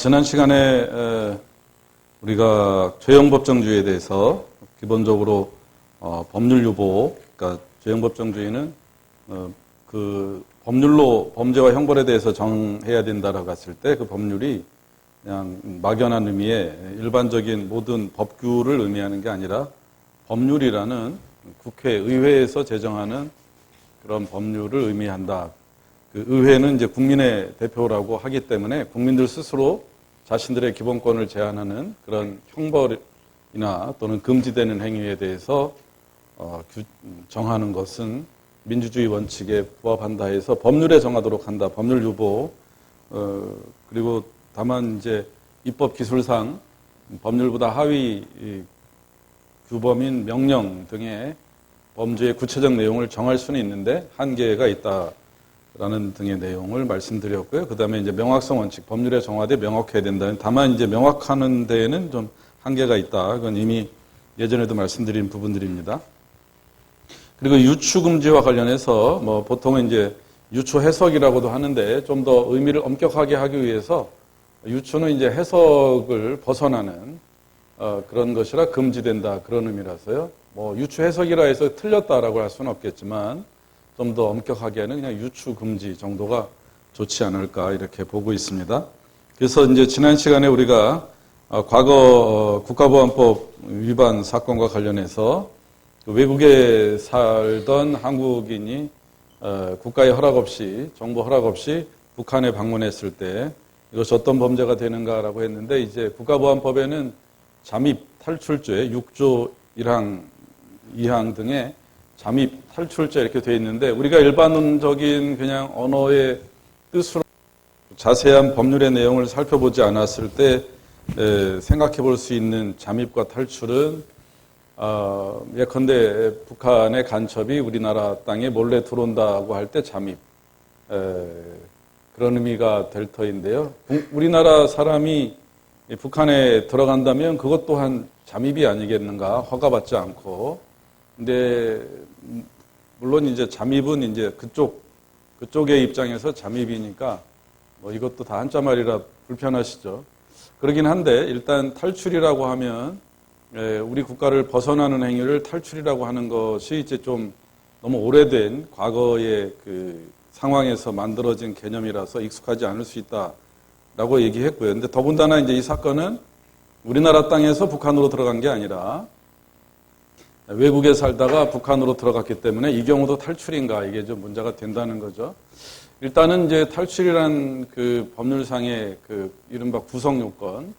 지난 시간에 우리가 죄형법정주의에 대해서 기본적으로 법률 유보, 그러니까 죄형법정주의는 그 법률로 범죄와 형벌에 대해서 정해야 된다라고 했을 때 그 법률이 그냥 막연한 의미의 일반적인 모든 법규를 의미하는 게 아니라 법률이라는 국회의회에서 제정하는 그런 법률을 의미한다. 그 의회는 이제 국민의 대표라고 하기 때문에 국민들 스스로 자신들의 기본권을 제한하는 그런 형벌이나 또는 금지되는 행위에 대해서 정하는 것은 민주주의 원칙에 부합한다 해서 법률에 정하도록 한다. 법률 유보. 그리고 다만 이제 입법 기술상 법률보다 하위 규범인 명령 등의 범죄의 구체적 내용을 정할 수는 있는데 한계가 있다라는 등의 내용을 말씀드렸고요. 그 다음에 이제 명확성 원칙, 법률에 정화돼 명확해야 된다. 다만 이제 명확하는 데에는 좀 한계가 있다. 그건 이미 예전에도 말씀드린 부분들입니다. 그리고 유추 금지와 관련해서 뭐 보통은 이제 유추 해석이라고도 하는데 좀 더 의미를 엄격하게 하기 위해서 유추는 이제 해석을 벗어나는 그런 것이라 금지된다 그런 의미라서요. 뭐 유추 해석이라 해서 틀렸다라고 할 수는 없겠지만 좀 더 엄격하게 하는 그냥 유추 금지 정도가 좋지 않을까 이렇게 보고 있습니다. 그래서 이제 지난 시간에 우리가 과거 국가보안법 위반 사건과 관련해서 외국에 살던 한국인이 국가의 허락 없이, 정부 허락 없이 북한에 방문했을 때 이것이 어떤 범죄가 되는가라고 했는데 이제 국가보안법에는 잠입 탈출죄 6조 1항, 2항 등의 잠입 탈출죄 이렇게 되어 있는데 우리가 일반적인 그냥 언어의 뜻으로 자세한 법률의 내용을 살펴보지 않았을 때 생각해 볼 수 있는 잠입과 탈출은 예컨대 북한의 간첩이 우리나라 땅에 몰래 들어온다고 할 때 잠입 그런 의미가 될 터인데요. 우리나라 사람이 북한에 들어간다면 그것 또한 잠입이 아니겠는가? 허가받지 않고. 근데 물론 이제 잠입은 이제 그쪽의 입장에서 잠입이니까 뭐 이것도 다 한자말이라 불편하시죠. 그러긴 한데 일단 탈출이라고 하면 우리 국가를 벗어나는 행위를 탈출이라고 하는 것이 이제 좀 너무 오래된 과거의 그 상황에서 만들어진 개념이라서 익숙하지 않을 수 있다라고 얘기했고요. 근데 더군다나 이제 이 사건은 우리나라 땅에서 북한으로 들어간 게 아니라 외국에 살다가 북한으로 들어갔기 때문에 이 경우도 탈출인가 이게 좀 문제가 된다는 거죠. 일단은 이제 탈출이란 그 법률상의 그 이른바 구성요건,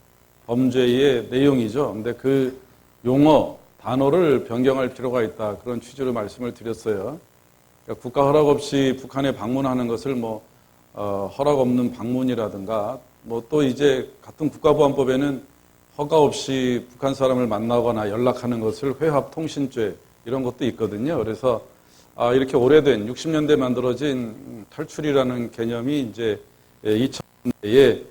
범죄의 내용이죠. 근데 그 용어, 단어를 변경할 필요가 있다. 그런 취지로 말씀을 드렸어요. 그러니까 국가 허락 없이 북한에 방문하는 것을 뭐 허락 없는 방문이라든가 뭐 또 이제 같은 국가보안법에는 허가 없이 북한 사람을 만나거나 연락하는 것을 회합통신죄 이런 것도 있거든요. 그래서 이렇게 오래된 60년대 만들어진 탈출이라는 개념이 이제 2000년대에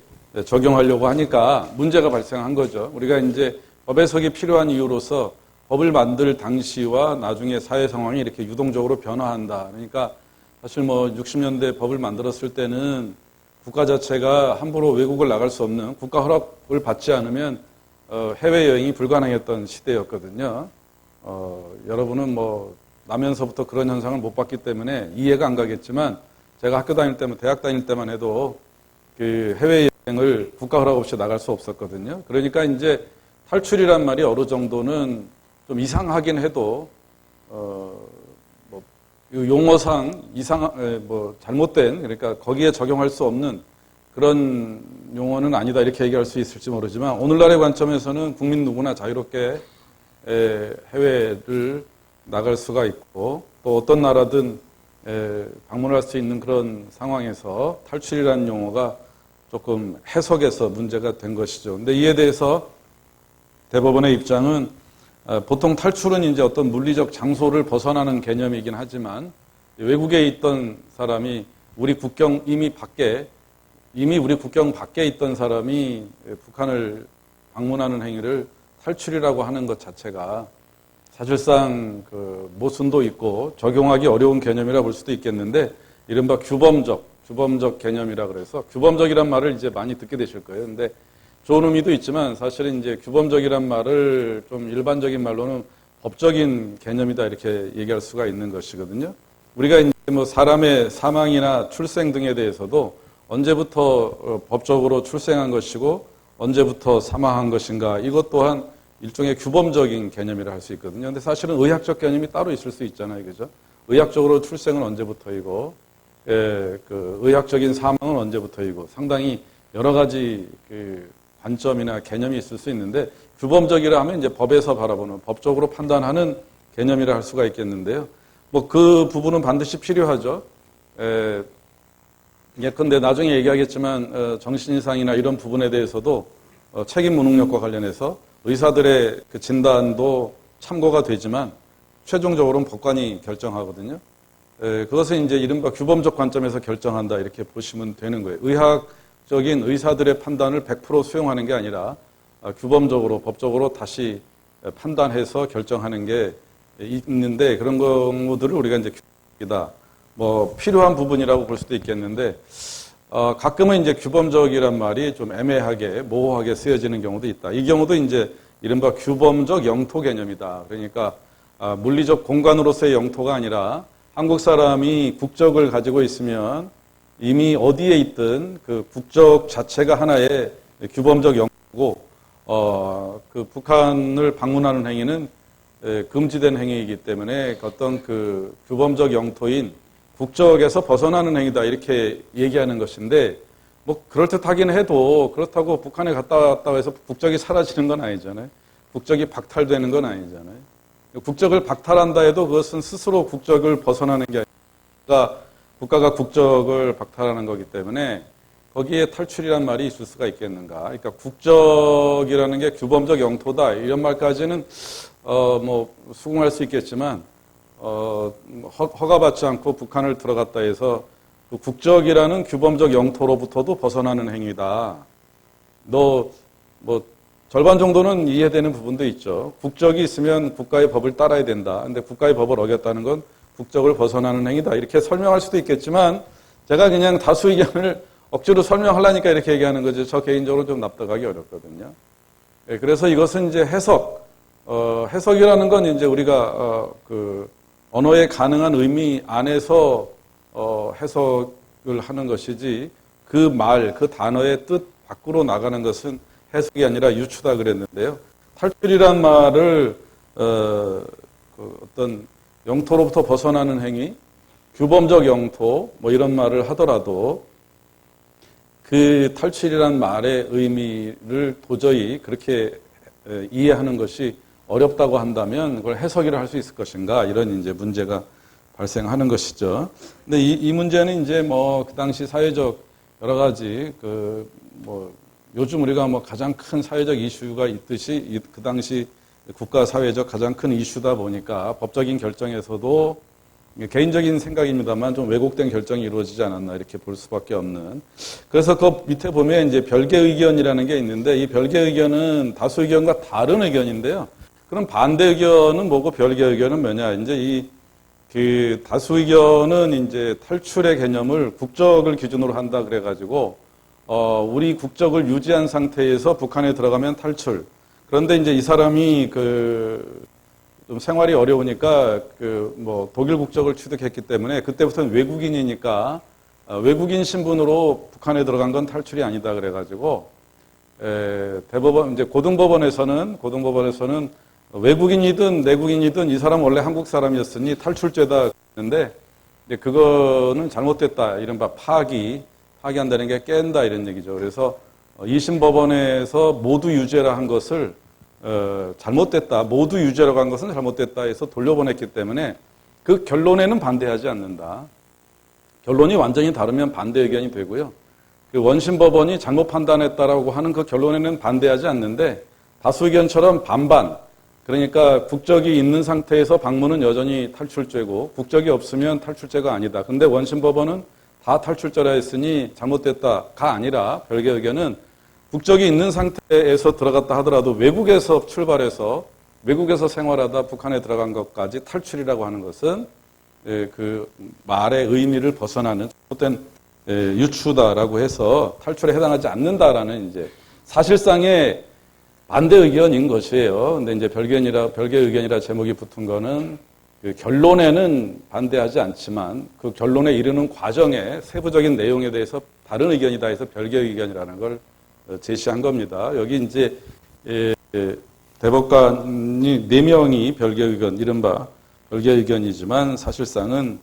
적용하려고 하니까 문제가 발생한 거죠. 우리가 이제 법 해석이 필요한 이유로서 법을 만들 당시와 나중에 사회 상황이 이렇게 유동적으로 변화한다. 그러니까 사실 뭐 60년대 법을 만들었을 때는 국가 자체가 함부로 외국을 나갈 수 없는 국가 허락을 받지 않으면 해외여행이 불가능했던 시대였거든요. 여러분은 뭐 나면서부터 그런 현상을 못 봤기 때문에 이해가 안 가겠지만 제가 학교 다닐 때만, 대학 다닐 때만 해도 그 해외여행을 국가 허락 없이 나갈 수 없었거든요. 그러니까 이제 탈출이란 말이 어느 정도는 좀 이상하긴 해도 뭐 용어상 잘못된 그러니까 거기에 적용할 수 없는 그런 용어는 아니다 이렇게 얘기할 수 있을지 모르지만 오늘날의 관점에서는 국민 누구나 자유롭게 해외를 나갈 수가 있고 또 어떤 나라든 방문할 수 있는 그런 상황에서 탈출이라는 용어가 조금 해석에서 문제가 된 것이죠. 근데 이에 대해서 대법원의 입장은 보통 탈출은 이제 어떤 물리적 장소를 벗어나는 개념이긴 하지만 외국에 있던 사람이 우리 국경 이미 우리 국경 밖에 있던 사람이 북한을 방문하는 행위를 탈출이라고 하는 것 자체가 사실상 그 모순도 있고 적용하기 어려운 개념이라 볼 수도 있겠는데 이른바 규범적 규범적 개념이라 그래서 규범적이란 말을 이제 많이 듣게 되실 거예요. 근데 좋은 의미도 있지만 사실은 이제 규범적이란 말을 좀 일반적인 말로는 법적인 개념이다 이렇게 얘기할 수가 있는 것이거든요. 우리가 이제 뭐 사람의 사망이나 출생 등에 대해서도 언제부터 법적으로 출생한 것이고 언제부터 사망한 것인가 이것 또한 일종의 규범적인 개념이라 할 수 있거든요. 근데 사실은 의학적 개념이 따로 있을 수 있잖아요. 그죠? 의학적으로 출생은 언제부터이고 그 의학적인 사망은 언제부터이고 상당히 여러 가지 그 관점이나 개념이 있을 수 있는데 규범적이라 하면 이제 법에서 바라보는 법적으로 판단하는 개념이라 할 수가 있겠는데요. 뭐 그 부분은 반드시 필요하죠. 예컨대 나중에 얘기하겠지만 정신이상이나 이런 부분에 대해서도 책임 무능력과 관련해서 의사들의 그 진단도 참고가 되지만 최종적으로는 법관이 결정하거든요. 그것은 이제 이른바 규범적 관점에서 결정한다 이렇게 보시면 되는 거예요. 의학적인 의사들의 판단을 100% 수용하는 게 아니라 규범적으로 법적으로 다시 판단해서 결정하는 게 있는데 그런 경우들을 우리가 이제 규범적이다. 뭐 필요한 부분이라고 볼 수도 있겠는데 가끔은 이제 규범적이란 말이 좀 애매하게 모호하게 쓰여지는 경우도 있다. 이 경우도 이제 이른바 규범적 영토 개념이다. 그러니까 물리적 공간으로서의 영토가 아니라 한국 사람이 국적을 가지고 있으면 이미 어디에 있든 그 국적 자체가 하나의 규범적 영토고 그 북한을 방문하는 행위는 금지된 행위이기 때문에 어떤 그 규범적 영토인 국적에서 벗어나는 행위다 이렇게 얘기하는 것인데 뭐 그럴듯하긴 해도 그렇다고 북한에 갔다 왔다고 해서 국적이 사라지는 건 아니잖아요. 국적이 박탈되는 건 아니잖아요. 국적을 박탈한다 해도 그것은 스스로 국적을 벗어나는 게 아니라 국가가 국적을 박탈하는 거기 때문에 거기에 탈출이란 말이 있을 수가 있겠는가. 그러니까 국적이라는 게 규범적 영토다 이런 말까지는 뭐 수긍할 수 있겠지만 허가받지 않고 북한을 들어갔다 해서 그 국적이라는 규범적 영토로부터도 벗어나는 행위다. 뭐 절반 정도는 이해되는 부분도 있죠. 국적이 있으면 국가의 법을 따라야 된다. 근데 국가의 법을 어겼다는 건 국적을 벗어나는 행위다. 이렇게 설명할 수도 있겠지만 제가 그냥 다수 의견을 억지로 설명하려니까 이렇게 얘기하는 거지. 저 개인적으로 좀 납득하기 어렵거든요. 그래서 이것은 이제 해석이라는 건 이제 우리가 그 언어의 가능한 의미 안에서 해석을 하는 것이지 그 말, 그 단어의 뜻 밖으로 나가는 것은 해석이 아니라 유추다 그랬는데요. 탈출이란 말을 어떤 영토로부터 벗어나는 행위, 규범적 영토 뭐 이런 말을 하더라도 그 탈출이란 말의 의미를 도저히 그렇게 이해하는 것이 어렵다고 한다면 그걸 해석이라 할 수 있을 것인가 이런 이제 문제가 발생하는 것이죠. 근데 이 문제는 이제 뭐 그 당시 사회적 여러 가지 뭐 요즘 우리가 뭐 가장 큰 사회적 이슈가 있듯이 그 당시 국가 사회적 가장 큰 이슈다 보니까 법적인 결정에서도 개인적인 생각입니다만 좀 왜곡된 결정이 이루어지지 않았나 이렇게 볼 수밖에 없는. 그래서 그 밑에 보면 이제 별개 의견이라는 게 있는데 이 별개 의견은 다수 의견과 다른 의견인데요. 그럼 반대 의견은 뭐고 별개 의견은 뭐냐? 이제 그 다수 의견은 이제 탈출의 개념을 국적을 기준으로 한다 그래가지고 우리 국적을 유지한 상태에서 북한에 들어가면 탈출. 그런데 이제 이 사람이 좀 생활이 어려우니까 뭐 독일 국적을 취득했기 때문에 그때부터는 외국인이니까 외국인 신분으로 북한에 들어간 건 탈출이 아니다 그래가지고 대법원 이제 고등법원에서는 외국인이든 내국인이든 이 사람 원래 한국 사람이었으니 탈출죄다 했는데 그거는 잘못됐다. 이른바 파기한다는 게 깬다 이런 얘기죠. 그래서 2심 법원에서 모두 유죄라 한 것을 잘못됐다. 모두 유죄라고 한 것은 잘못됐다 해서 돌려보냈기 때문에 그 결론에는 반대하지 않는다. 결론이 완전히 다르면 반대 의견이 되고요. 그 원심 법원이 잘못 판단했다라고 하는 그 결론에는 반대하지 않는데 다수 의견처럼 반반. 그러니까 국적이 있는 상태에서 방문은 여전히 탈출죄고 국적이 없으면 탈출죄가 아니다. 근데 원심 법원은 다 탈출죄라 했으니 잘못됐다가 아니라 별개 의견은 국적이 있는 상태에서 들어갔다 하더라도 외국에서 출발해서 외국에서 생활하다 북한에 들어간 것까지 탈출이라고 하는 것은 그 말의 의미를 벗어나는 잘못된 유추다라고 해서 탈출에 해당하지 않는다라는 이제 사실상의 반대 의견인 것이에요. 근데 이제 별개 의견이라 제목이 붙은 거는 그 결론에는 반대하지 않지만 그 결론에 이르는 과정의 세부적인 내용에 대해서 다른 의견이다 해서 별개 의견이라는 걸 제시한 겁니다. 여기 이제 대법관이 4명이 별개 의견, 이른바 별개 의견이지만 사실상은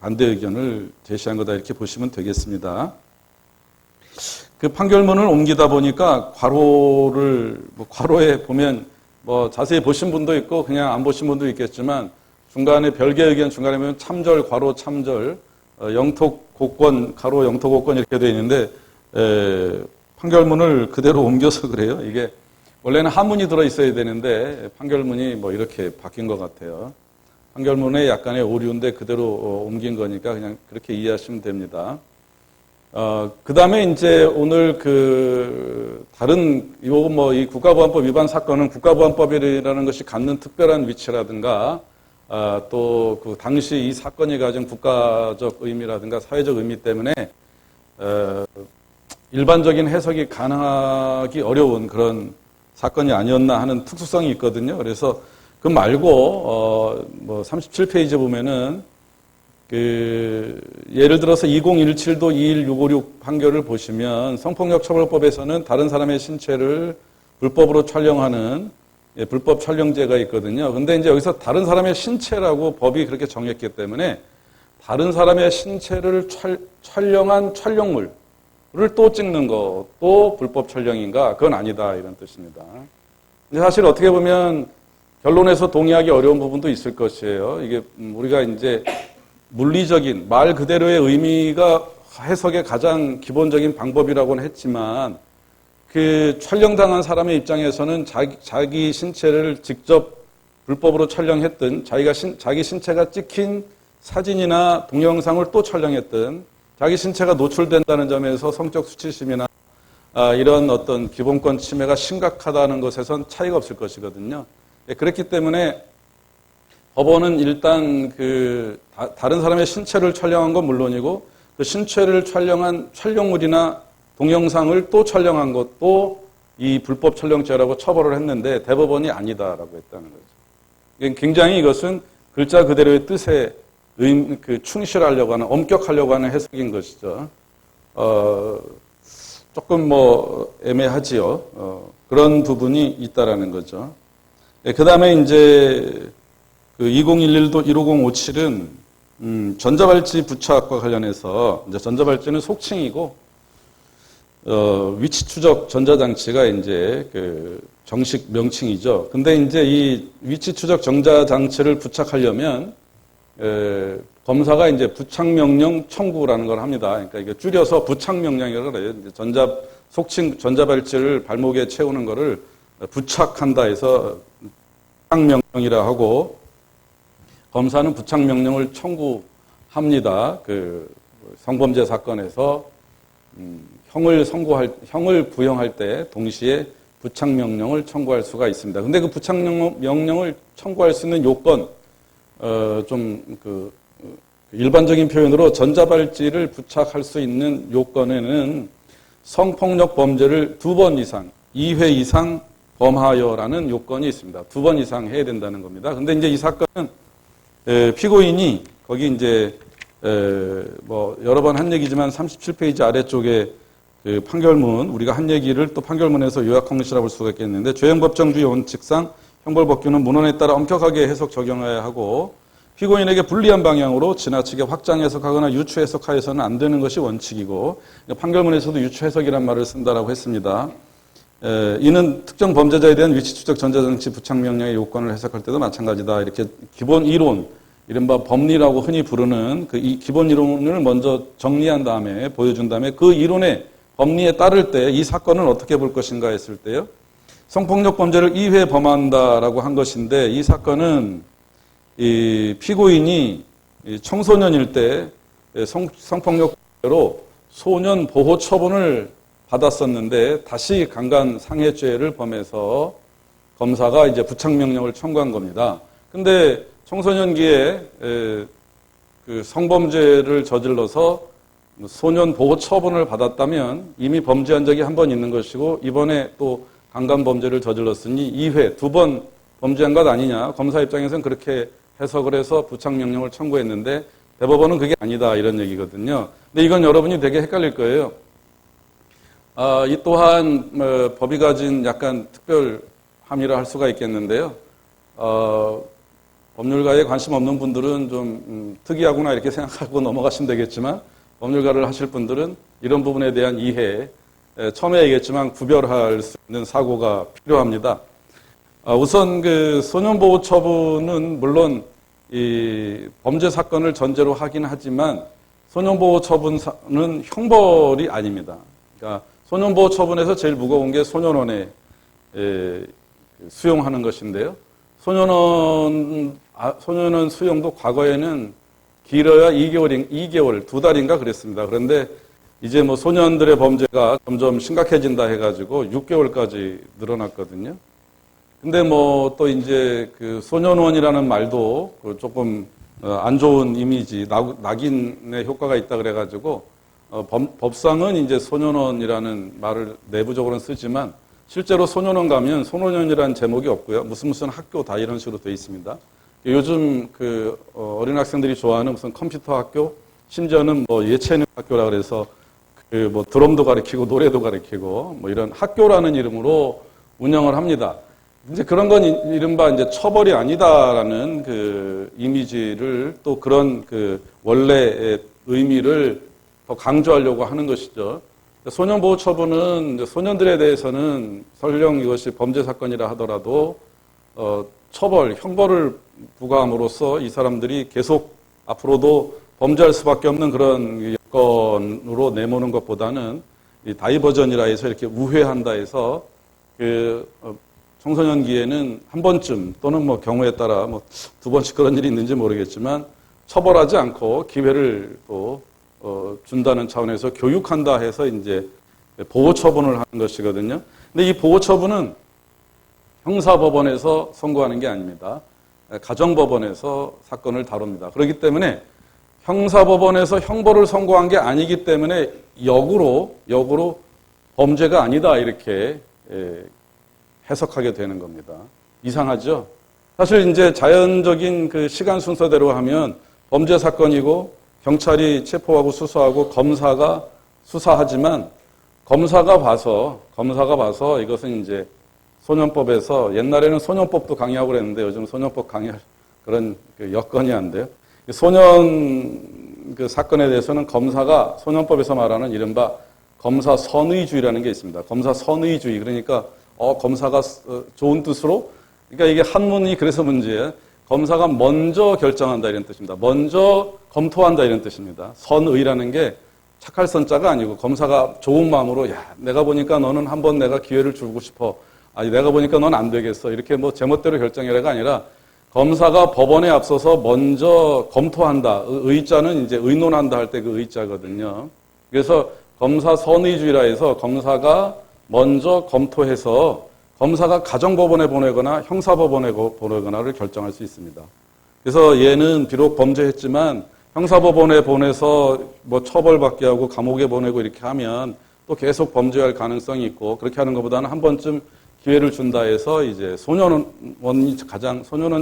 반대 의견을 제시한 거다 이렇게 보시면 되겠습니다. 그 판결문을 옮기다 보니까 괄호에 보면 자세히 보신 분도 있고 그냥 안 보신 분도 있겠지만 중간에 별개 의견 중간에 보면 참절, 괄호 참절, 영토곡권, 가로 영토곡권 이렇게 되어 있는데 판결문을 그대로 옮겨서 그래요. 이게 원래는 한문이 들어 있어야 되는데 판결문이 이렇게 바뀐 것 같아요. 판결문에 약간의 오류인데 그대로 옮긴 거니까 그냥 그렇게 이해하시면 됩니다. 그 다음에 이제 오늘 이 국가보안법 위반 사건은 국가보안법이라는 것이 갖는 특별한 위치라든가, 또 그 당시 이 사건이 가진 국가적 의미라든가 사회적 의미 때문에, 일반적인 해석이 가능하기 어려운 그런 사건이 아니었나 하는 특수성이 있거든요. 그래서 그 말고, 37페이지 보면은, 예를 들어서 2017도 21656 판결을 보시면 성폭력 처벌법에서는 다른 사람의 신체를 불법으로 촬영하는 불법 촬영죄가 있거든요. 근데 이제 여기서 다른 사람의 신체라고 법이 그렇게 정했기 때문에 다른 사람의 신체를 촬영한 촬영물을 또 찍는 것도 불법 촬영인가? 그건 아니다. 이런 뜻입니다. 근데 사실 어떻게 보면 결론에서 동의하기 어려운 부분도 있을 것이에요. 이게 우리가 이제 물리적인 말 그대로의 의미가 해석의 가장 기본적인 방법이라고는 했지만 그 촬영당한 사람의 입장에서는 자기 신체를 직접 불법으로 촬영했든 자기 신체가 찍힌 사진이나 동영상을 또 촬영했든 자기 신체가 노출된다는 점에서 성적 수치심이나 이런 어떤 기본권 침해가 심각하다는 것에선 차이가 없을 것이거든요. 그렇기 때문에 법원은 일단 다른 사람의 신체를 촬영한 건 물론이고 그 신체를 촬영한 촬영물이나 동영상을 또 촬영한 것도 이 불법 촬영죄라고 처벌을 했는데 대법원이 아니다라고 했다는 거죠. 굉장히 이것은 글자 그대로의 뜻에 충실하려고 하는, 엄격하려고 하는 해석인 것이죠. 조금 애매하지요. 그런 부분이 있다라는 거죠. 그 다음에 이제 2011도 15057은 전자발찌 부착과 관련해서 이제 전자발찌는 속칭이고 위치 추적 전자장치가 이제 정식 명칭이죠. 근데 이제 이 위치 추적 전자장치를 부착하려면 검사가 이제 부착명령 청구라는 걸 합니다. 그러니까 이게 줄여서 부착명령이라고 그래요. 속칭 전자발찌를 발목에 채우는 거를 부착한다 해서 부착명령이라 하고 검사는 부착명령을 청구합니다. 성범죄 사건에서 형을 구형할 때 동시에 부착명령을 청구할 수가 있습니다. 근데 그 부착명령을 청구할 수 있는 요건, 일반적인 표현으로 전자발찌를 부착할 수 있는 요건에는 성폭력 범죄를 2번 이상, 2회 이상 범하여라는 요건이 있습니다. 2번 이상 해야 된다는 겁니다. 근데 이제 이 사건은 피고인이 거기 이제 여러 번 한 얘기지만 37페이지 아래쪽에 판결문, 우리가 한 얘기를 또 판결문에서 요약한 것이라고 볼 수가 있겠는데 죄형법정주의 원칙상 형벌법규는 문헌에 따라 엄격하게 해석 적용해야 하고 피고인에게 불리한 방향으로 지나치게 확장 해석하거나 유추 해석하여서는 안 되는 것이 원칙이고 판결문에서도 유추 해석이란 말을 쓴다라고 했습니다. 이는 특정 범죄자에 대한 위치 추적 전자장치 부착 명령의 요건을 해석할 때도 마찬가지다. 이렇게 기본 이론, 이른바 법리라고 흔히 부르는 이 기본 이론을 먼저 정리한 다음에 보여준 다음에 그 이론의 법리에 따를 때 이 사건은 어떻게 볼 것인가 했을 때요. 성폭력 범죄를 2회 범한다라고 한 것인데 이 사건은 이 피고인이 청소년일 때 성폭력 범죄로 소년 보호 처분을 받았었는데 다시 강간 상해죄를 범해서 검사가 이제 부착명령을 청구한 겁니다. 근데 청소년기에 그 성범죄를 저질러서 소년 보호 처분을 받았다면 이미 범죄한 적이 한 번 있는 것이고 이번에 또 강간 범죄를 저질렀으니 2회, 2번 범죄한 것 아니냐. 검사 입장에서는 그렇게 해석을 해서 부착명령을 청구했는데 대법원은 그게 아니다 이런 얘기거든요. 근데 이건 여러분이 되게 헷갈릴 거예요. 이 또한 법이 가진 약간 특별함이라 할 수가 있겠는데요. 법률가에 관심 없는 분들은 좀 특이하구나 이렇게 생각하고 넘어가시면 되겠지만 법률가를 하실 분들은 이런 부분에 대한 이해, 처음에 얘기했지만 구별할 수 있는 사고가 필요합니다. 우선 그 소년보호 처분은 물론 이 범죄 사건을 전제로 하긴 하지만 소년보호 처분은 형벌이 아닙니다. 그러니까 소년보호 처분에서 제일 무거운 게 소년원에 수용하는 것인데요. 소년원 수용도 과거에는 길어야 2개월, 2달인가 그랬습니다. 그런데 이제 뭐 소년들의 범죄가 점점 심각해진다 해가지고 6개월까지 늘어났거든요. 근데 뭐 또 이제 그 소년원이라는 말도 조금 안 좋은 이미지, 낙인의 효과가 있다 그래가지고 법상은 이제 소년원이라는 말을 내부적으로는 쓰지만 실제로 소년원 가면 소년원이라는 제목이 없고요. 무슨 학교다 이런 식으로 되어 있습니다. 요즘 그 어린 학생들이 좋아하는 무슨 컴퓨터 학교, 심지어는 뭐 예체능 학교라 그래서 그 뭐 드럼도 가르치고 노래도 가르치고 뭐 이런 학교라는 이름으로 운영을 합니다. 이제 그런 건 이른바 이제 처벌이 아니다라는 그 이미지를 또 그런 그 원래의 의미를 더 강조하려고 하는 것이죠. 소년보호 처분은 소년들에 대해서는 설령 이것이 범죄 사건이라 하더라도 처벌, 형벌을 부과함으로써 이 사람들이 계속 앞으로도 범죄할 수밖에 없는 그런 여건으로 내모는 것보다는 이 다이버전이라 해서 이렇게 우회한다 해서 그 청소년기에는 한 번쯤 또는 뭐 경우에 따라 뭐 2번씩 그런 일이 있는지 모르겠지만 처벌하지 않고 기회를 또 준다는 차원에서 교육한다 해서 이제 보호 처분을 하는 것이거든요. 근데 이 보호 처분은 형사법원에서 선고하는 게 아닙니다. 가정법원에서 사건을 다룹니다. 그렇기 때문에 형사법원에서 형벌을 선고한 게 아니기 때문에 역으로 범죄가 아니다 이렇게 해석하게 되는 겁니다. 이상하죠? 사실 이제 자연적인 그 시간 순서대로 하면 범죄 사건이고 경찰이 체포하고 수사하고 검사가 수사하지만 검사가 봐서 이것은 이제 소년법에서 옛날에는 소년법도 강의하고 그랬는데 요즘 소년법 강의할 그런 그 여건이 안 돼요. 소년 그 사건에 대해서는 검사가 소년법에서 말하는 이른바 검사 선의주의라는 게 있습니다. 검사 선의주의. 그러니까 검사가 좋은 뜻으로 그러니까 이게 한문이 그래서 문제예요. 검사가 먼저 결정한다 이런 뜻입니다. 먼저 검토한다 이런 뜻입니다. 선의라는 게 착할 선자가 아니고 검사가 좋은 마음으로 야 내가 보니까 너는 한번 내가 기회를 주고 싶어. 아니 내가 보니까 넌 안 되겠어. 이렇게 뭐 제멋대로 결정해라가 아니라 검사가 법원에 앞서서 먼저 검토한다. 의자는 이제 의논한다 할 때 그 의자거든요. 그래서 검사 선의주의라 해서 검사가 먼저 검토해서 검사가 가정법원에 보내거나 형사법원에 보내거나를 결정할 수 있습니다. 그래서 얘는 비록 범죄했지만 형사법원에 보내서 뭐 처벌받게 하고 감옥에 보내고 이렇게 하면 또 계속 범죄할 가능성이 있고 그렇게 하는 것보다는 한 번쯤 기회를 준다 해서 이제 소년원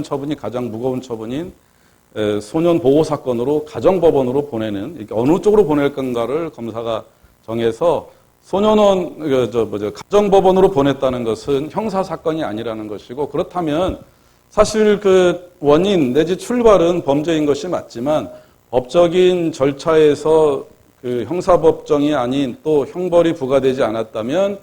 처분이 가장 무거운 처분인 소년 보호 사건으로 가정법원으로 보내는 이렇게 어느 쪽으로 보낼 건가를 검사가 정해서 소년원 가정법원으로 보냈다는 것은 형사 사건이 아니라는 것이고 그렇다면 사실 그 원인 내지 출발은 범죄인 것이 맞지만 법적인 절차에서 그 형사법정이 아닌 또 형벌이 부과되지 않았다면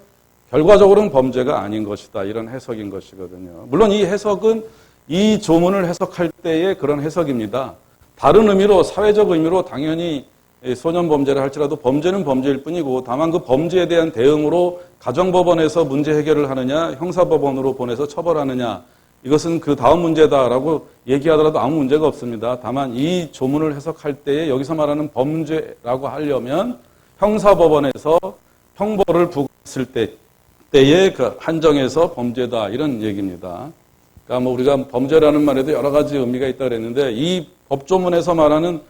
결과적으로는 범죄가 아닌 것이다. 이런 해석인 것이거든요. 물론 이 해석은 이 조문을 해석할 때의 그런 해석입니다. 다른 의미로 사회적 의미로 당연히 소년 범죄를 할지라도 범죄는 범죄일 뿐이고 다만 그 범죄에 대한 대응으로 가정법원에서 문제 해결을 하느냐 형사법원으로 보내서 처벌하느냐 이것은 그 다음 문제다라고 얘기하더라도 아무 문제가 없습니다. 다만 이 조문을 해석할 때에 여기서 말하는 범죄라고 하려면 형사법원에서 형벌을 부과했을 때의 그 한정에서 범죄다 이런 얘기입니다. 그러니까 뭐 우리가 범죄라는 말에도 여러 가지 의미가 있다 그랬는데 이 법조문에서 말하는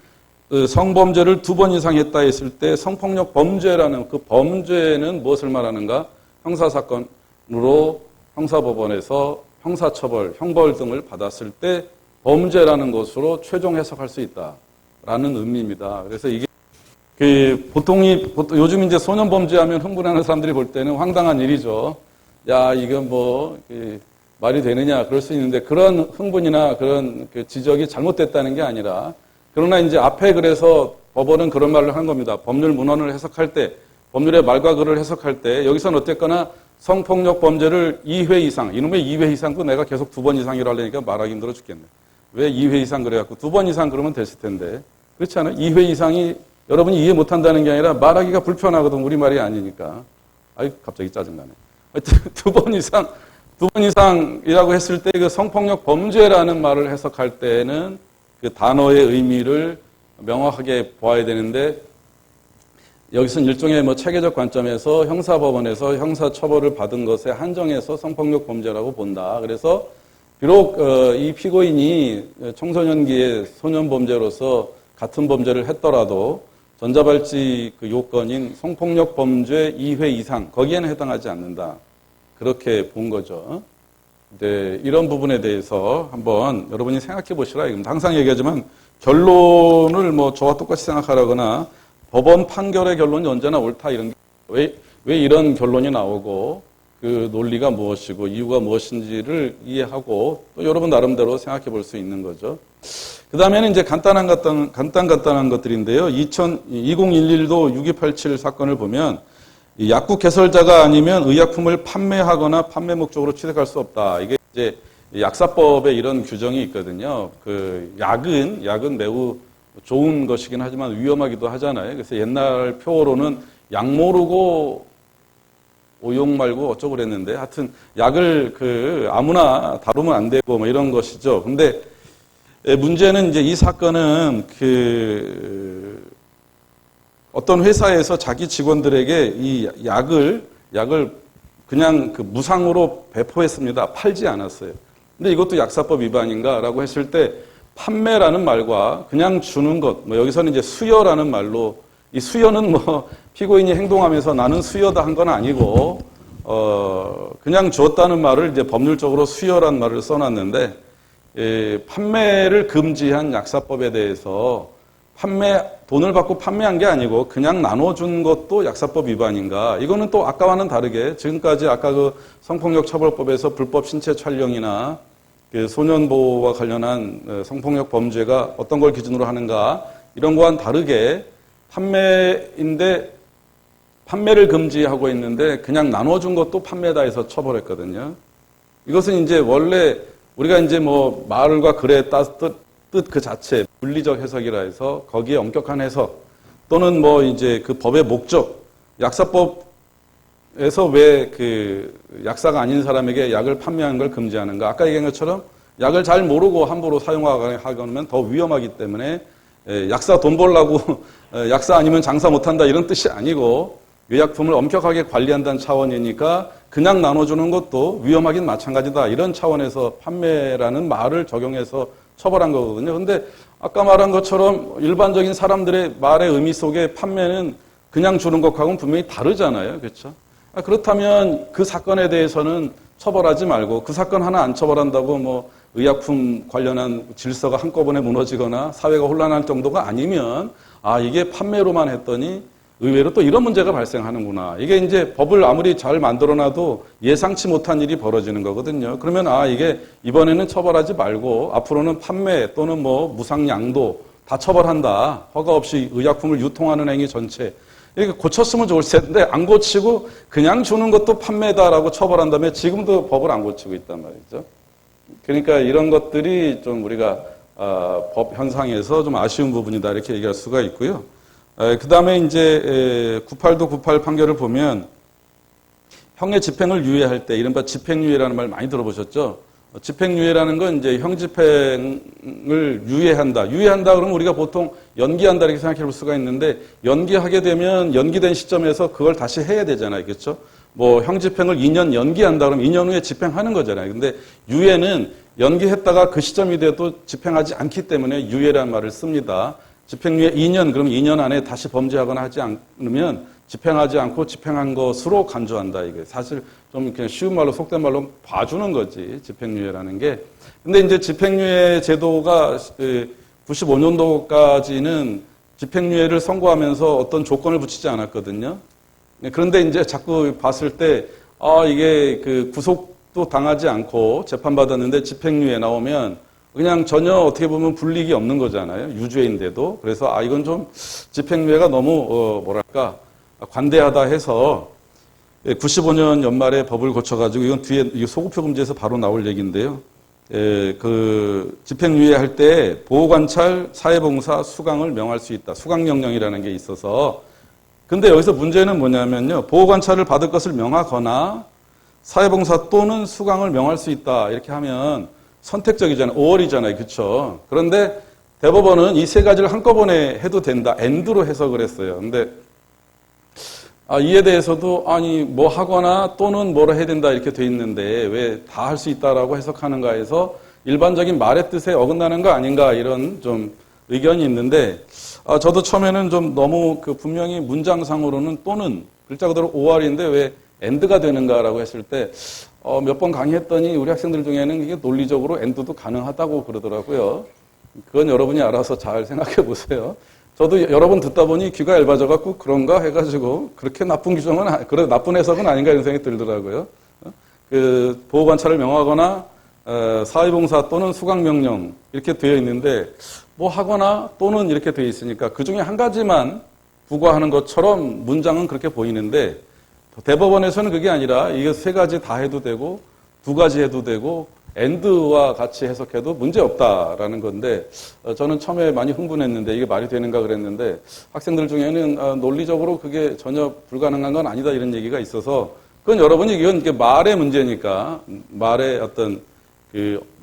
그 성범죄를 2번 이상 했다 했을 때 성폭력 범죄라는 그 범죄는 무엇을 말하는가? 형사사건으로 형사법원에서 형사처벌, 형벌 등을 받았을 때 범죄라는 것으로 최종 해석할 수 있다라는 의미입니다. 그래서 이게 보통 요즘 이제 소년범죄하면 흥분하는 사람들이 볼 때는 황당한 일이죠. 야, 이건 뭐 말이 되느냐 그럴 수 있는데 그런 흥분이나 그런 지적이 잘못됐다는 게 아니라 그러나 이제 앞에 그래서 법원은 그런 말을 한 겁니다. 법률 문헌을 해석할 때, 법률의 말과 글을 해석할 때 여기서는 어쨌거나 성폭력 범죄를 2회 이상, 이놈의 2회 이상도 내가 계속 2번 이상이라 하려니까 말하기 힘들어 죽겠네. 왜 2회 이상 그래갖고 2번 이상 그러면 됐을 텐데. 그렇지 않아요? 2회 이상이 여러분이 이해 못한다는 게 아니라 말하기가 불편하거든. 우리말이 아니니까. 아이, 갑자기 짜증나네. 하여튼 2번 이상이라고 했을 때 그 성폭력 범죄라는 말을 해석할 때는 그 단어의 의미를 명확하게 보아야 되는데 여기서는 일종의 뭐 체계적 관점에서 형사법원에서 형사처벌을 받은 것에 한정해서 성폭력 범죄라고 본다. 그래서 비록 이 피고인이 청소년기의 소년범죄로서 같은 범죄를 했더라도 전자발찌 그 요건인 성폭력 범죄 2회 이상 거기에는 해당하지 않는다. 그렇게 본 거죠. 네, 이런 부분에 대해서 한번 여러분이 생각해 보시라. 항상 얘기하지만 결론을 뭐 저와 똑같이 생각하라거나 법원 판결의 결론이 언제나 옳다 이런 게 왜 이런 결론이 나오고 그 논리가 무엇이고 이유가 무엇인지를 이해하고 또 여러분 나름대로 생각해 볼 수 있는 거죠. 그 다음에는 이제 간단한 것들인데요. 2011도 6287 사건을 보면 약국 개설자가 아니면 의약품을 판매하거나 판매 목적으로 취득할 수 없다. 이게 이제 약사법에 이런 규정이 있거든요. 그 약은 매우 좋은 것이긴 하지만 위험하기도 하잖아요. 그래서 옛날 표어로는 약 모르고 오욕 말고 어쩌고 그랬는데 하여튼 약을 아무나 다루면 안 되고 뭐 이런 것이죠. 근데 문제는 이제 이 사건은 어떤 회사에서 자기 직원들에게 이 약을 그냥 무상으로 배포했습니다. 팔지 않았어요. 근데 이것도 약사법 위반인가라고 했을 때 판매라는 말과 그냥 주는 것, 뭐 여기서는 이제 수여라는 말로 이 수여는 뭐 피고인이 행동하면서 나는 수여다 한 건 아니고 그냥 주었다는 말을 이제 법률적으로 수여란 말을 써놨는데 판매를 금지한 약사법에 대해서 돈을 받고 판매한 게 아니고 그냥 나눠준 것도 약사법 위반인가? 이거는 또 아까와는 다르게 지금까지 아까 그 성폭력 처벌법에서 불법 신체 촬영이나 그 소년보호와 관련한 성폭력 범죄가 어떤 걸 기준으로 하는가? 이런 거와는 다르게 판매인데 판매를 금지하고 있는데 그냥 나눠준 것도 판매다 해서 처벌했거든요. 이것은 이제 원래 우리가 이제 뭐 말과 글의 뜻 그 자체 물리적 해석이라 해서 거기에 엄격한 해석 또는 뭐 이제 그 법의 목적 약사법에서 왜 그 약사가 아닌 사람에게 약을 판매하는 걸 금지하는가? 아까 얘기한 것처럼 약을 잘 모르고 함부로 사용하면 더 위험하기 때문에 약사 돈 벌라고 약사 아니면 장사 못한다 이런 뜻이 아니고 의약품을 엄격하게 관리한다는 차원이니까 그냥 나눠주는 것도 위험하긴 마찬가지다 이런 차원에서 판매라는 말을 적용해서 처벌한 거거든요. 근데 아까 말한 것처럼 일반적인 사람들의 말의 의미 속에 판매는 그냥 주는 것하고는 분명히 다르잖아요. 그렇죠? 그렇다면 그 사건에 대해서는 처벌하지 말고 그 사건 하나 안 처벌한다고 뭐 의약품 관련한 질서가 한꺼번에 무너지거나 사회가 혼란할 정도가 아니면 이게 판매로만 했더니 의외로 또 이런 문제가 발생하는구나. 이게 이제 법을 아무리 잘 만들어놔도 예상치 못한 일이 벌어지는 거거든요. 그러면 이게 이번에는 처벌하지 말고 앞으로는 판매 또는 뭐 무상양도 다 처벌한다. 허가 없이 의약품을 유통하는 행위 전체. 이렇게 고쳤으면 좋을 텐데 안 고치고 그냥 주는 것도 판매다라고 처벌한다면 지금도 법을 안 고치고 있단 말이죠. 그러니까 이런 것들이 좀 우리가 법 현상에서 좀 아쉬운 부분이다 이렇게 얘기할 수가 있고요. 그 다음에 이제 98도 98 판결을 보면 형의 집행을 유예할 때 이른바 집행유예라는 말 많이 들어보셨죠? 집행유예라는 건 이제 형 집행을 유예한다. 유예한다 그러면 우리가 보통 연기한다 이렇게 생각해 볼 수가 있는데 연기하게 되면 연기된 시점에서 그걸 다시 해야 되잖아요. 그렇죠? 뭐 형 집행을 2년 연기한다 그러면 2년 후에 집행하는 거잖아요. 근데 유예는 연기했다가 그 시점이 돼도 집행하지 않기 때문에 유예라는 말을 씁니다. 집행유예 2년, 그럼 2년 안에 다시 범죄하거나 하지 않으면 집행하지 않고 집행한 것으로 간주한다. 이게 사실 좀 그냥 쉬운 말로 속된 말로 봐주는 거지, 집행유예라는 게. 근데 이제 집행유예 제도가 95년도까지는 집행유예를 선고하면서 어떤 조건을 붙이지 않았거든요. 그런데 이제 자꾸 봤을 때, 이게 구속도 당하지 않고 재판받았는데 집행유예 나오면 그냥 전혀 어떻게 보면 불이익이 없는 거잖아요. 유죄인데도. 그래서 이건 좀 집행유예가 너무 뭐랄까 관대하다 해서 95년 연말에 법을 고쳐가지고 이건 뒤에 소급표 금지에서 바로 나올 얘기인데요. 집행유예 할 때 보호관찰, 사회봉사, 수강을 명할 수 있다. 수강명령이라는 게 있어서. 근데 여기서 문제는 뭐냐면요. 보호관찰을 받을 것을 명하거나 사회봉사 또는 수강을 명할 수 있다. 이렇게 하면 선택적이잖아요. 5월이잖아요. 그렇죠? 그런데 대법원은 이 세 가지를 한꺼번에 해도 된다. 엔드로 해석을 했어요. 근데 이에 대해서도 뭐 하거나 또는 뭐라 해야 된다 이렇게 돼 있는데 왜 다 할 수 있다라고 해석하는가 해서 일반적인 말의 뜻에 어긋나는 거 아닌가 이런 좀 의견이 있는데 저도 처음에는 좀 너무 분명히 문장상으로는 또는 글자 그대로 5월인데 왜 엔드가 되는가라고 했을 때 몇 번 강의했더니 우리 학생들 중에는 이게 논리적으로 엔드도 가능하다고 그러더라고요. 그건 여러분이 알아서 잘 생각해 보세요. 저도 여러 번 듣다 보니 귀가 얇아져갖고 그런가 해가지고 그렇게 나쁜 규정은, 그래 나쁜 해석은 아닌가 이런 생각이 들더라고요. 보호관찰을 명하거나 사회봉사 또는 수강명령 이렇게 되어 있는데 뭐 하거나 또는 이렇게 되어 있으니까 그 중에 한 가지만 부과하는 것처럼 문장은 그렇게 보이는데 대법원에서는 그게 아니라 이게 세 가지 다 해도 되고 두 가지 해도 되고 엔드와 같이 해석해도 문제없다라는 건데 저는 처음에 많이 흥분했는데 이게 말이 되는가 그랬는데 학생들 중에는 논리적으로 그게 전혀 불가능한 건 아니다 이런 얘기가 있어서 그건 여러분이 이게 말의 문제니까 말의 어떤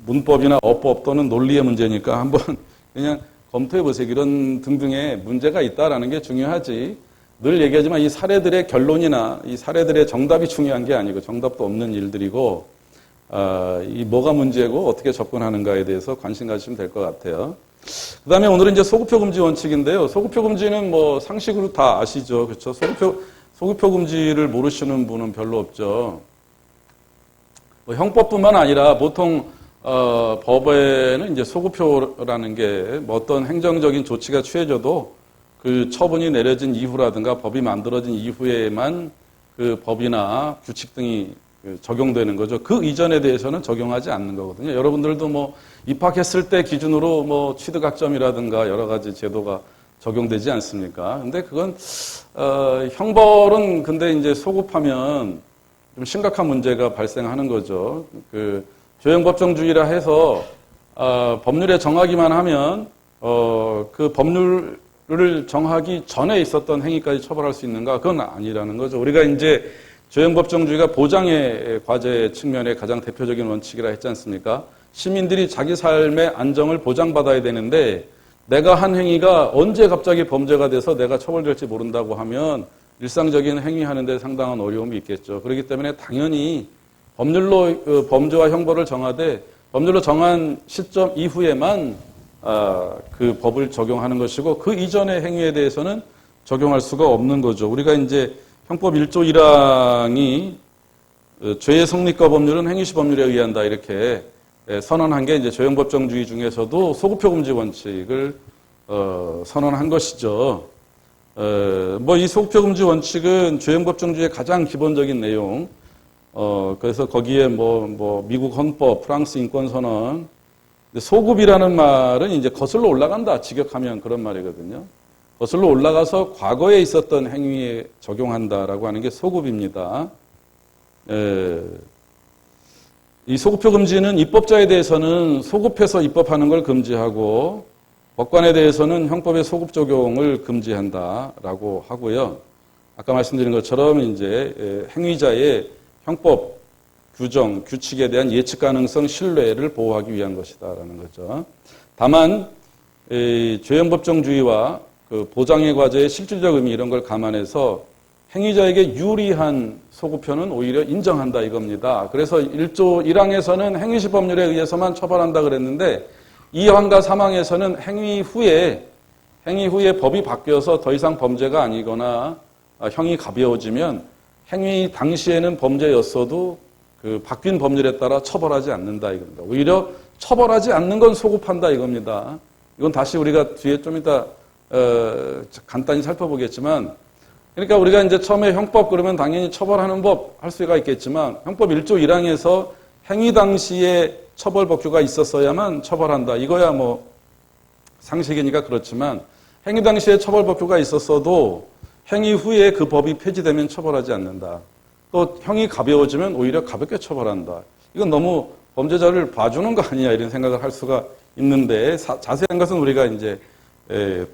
문법이나 어법 또는 논리의 문제니까 한번 그냥 검토해 보세요. 이런 등등의 문제가 있다라는 게 중요하지. 늘 얘기하지만 이 사례들의 결론이나 이 사례들의 정답이 중요한 게 아니고 정답도 없는 일들이고 이 뭐가 문제고 어떻게 접근하는가에 대해서 관심 가지시면 될 것 같아요. 그 다음에 오늘은 이제 소급표 금지 원칙인데요. 소급표 금지는 뭐 상식으로 다 아시죠. 그렇죠. 소급표 금지를 모르시는 분은 별로 없죠. 뭐 형법뿐만 아니라 보통 법에는 이제 소급표라는 게 뭐 어떤 행정적인 조치가 취해져도 그 처분이 내려진 이후라든가 법이 만들어진 이후에만 그 법이나 규칙 등이 적용되는 거죠. 그 이전에 대해서는 적용하지 않는 거거든요. 여러분들도 뭐 입학했을 때 기준으로 뭐 취득학점이라든가 여러 가지 제도가 적용되지 않습니까? 근데 그건 형벌은 근데 이제 소급하면 좀 심각한 문제가 발생하는 거죠. 조형법정주의라 해서 법률에 정하기만 하면 그 법률을 정하기 전에 있었던 행위까지 처벌할 수 있는가? 그건 아니라는 거죠. 우리가 이제 조형법정주의가 보장의 과제 측면의 가장 대표적인 원칙이라 했지 않습니까? 시민들이 자기 삶의 안정을 보장받아야 되는데 내가 한 행위가 언제 갑자기 범죄가 돼서 내가 처벌될지 모른다고 하면 일상적인 행위하는 데 상당한 어려움이 있겠죠. 그렇기 때문에 당연히 법률로 범죄와 형벌을 정하되 법률로 정한 시점 이후에만 그 법을 적용하는 것이고 그 이전의 행위에 대해서는 적용할 수가 없는 거죠. 우리가 이제 형법 1조 1항이 죄의 성립과 법률은 행위시 법률에 의한다 이렇게 선언한 게 이제 조형법정주의 중에서도 소급표 금지 원칙을 선언한 것이죠. 뭐 이 소급표 금지 원칙은 조형법정주의의 가장 기본적인 내용. 그래서 거기에 뭐 미국 헌법, 프랑스 인권선언, 소급이라는 말은 이제 거슬러 올라간다. 직역하면 그런 말이거든요. 거슬러 올라가서 과거에 있었던 행위에 적용한다라고 하는 게 소급입니다. 이 소급표 금지는 입법자에 대해서는 소급해서 입법하는 걸 금지하고 법관에 대해서는 형법의 소급 적용을 금지한다라고 하고요. 아까 말씀드린 것처럼 이제 행위자의 형법 규정, 규칙에 대한 예측 가능성, 신뢰를 보호하기 위한 것이다라는 거죠. 다만 조형법정주의와 그 보장의 과제의 실질적 의미 이런 걸 감안해서 행위자에게 유리한 소급표는 오히려 인정한다 이겁니다. 그래서 1조 1항에서는 행위시 법률에 의해서만 처벌한다 그랬는데 2항과 3항에서는 행위 후에 행위 후에 법이 바뀌어서 더 이상 범죄가 아니거나 형이 가벼워지면 행위 당시에는 범죄였어도 그 바뀐 법률에 따라 처벌하지 않는다 이겁니다. 오히려 처벌하지 않는 건 소급한다 이겁니다. 이건 다시 우리가 뒤에 좀 이따 간단히 살펴보겠지만, 그러니까 우리가 이제 처음에 형법 그러면 당연히 처벌하는 법 할 수가 있겠지만, 형법 1조 1항에서 행위 당시에 처벌 법규가 있었어야만 처벌한다. 이거야 뭐 상식이니까 그렇지만, 행위 당시에 처벌 법규가 있었어도 행위 후에 그 법이 폐지되면 처벌하지 않는다. 또 형이 가벼워지면 오히려 가볍게 처벌한다. 이건 너무 범죄자를 봐주는 거 아니냐 이런 생각을 할 수가 있는데, 자세한 것은 우리가 이제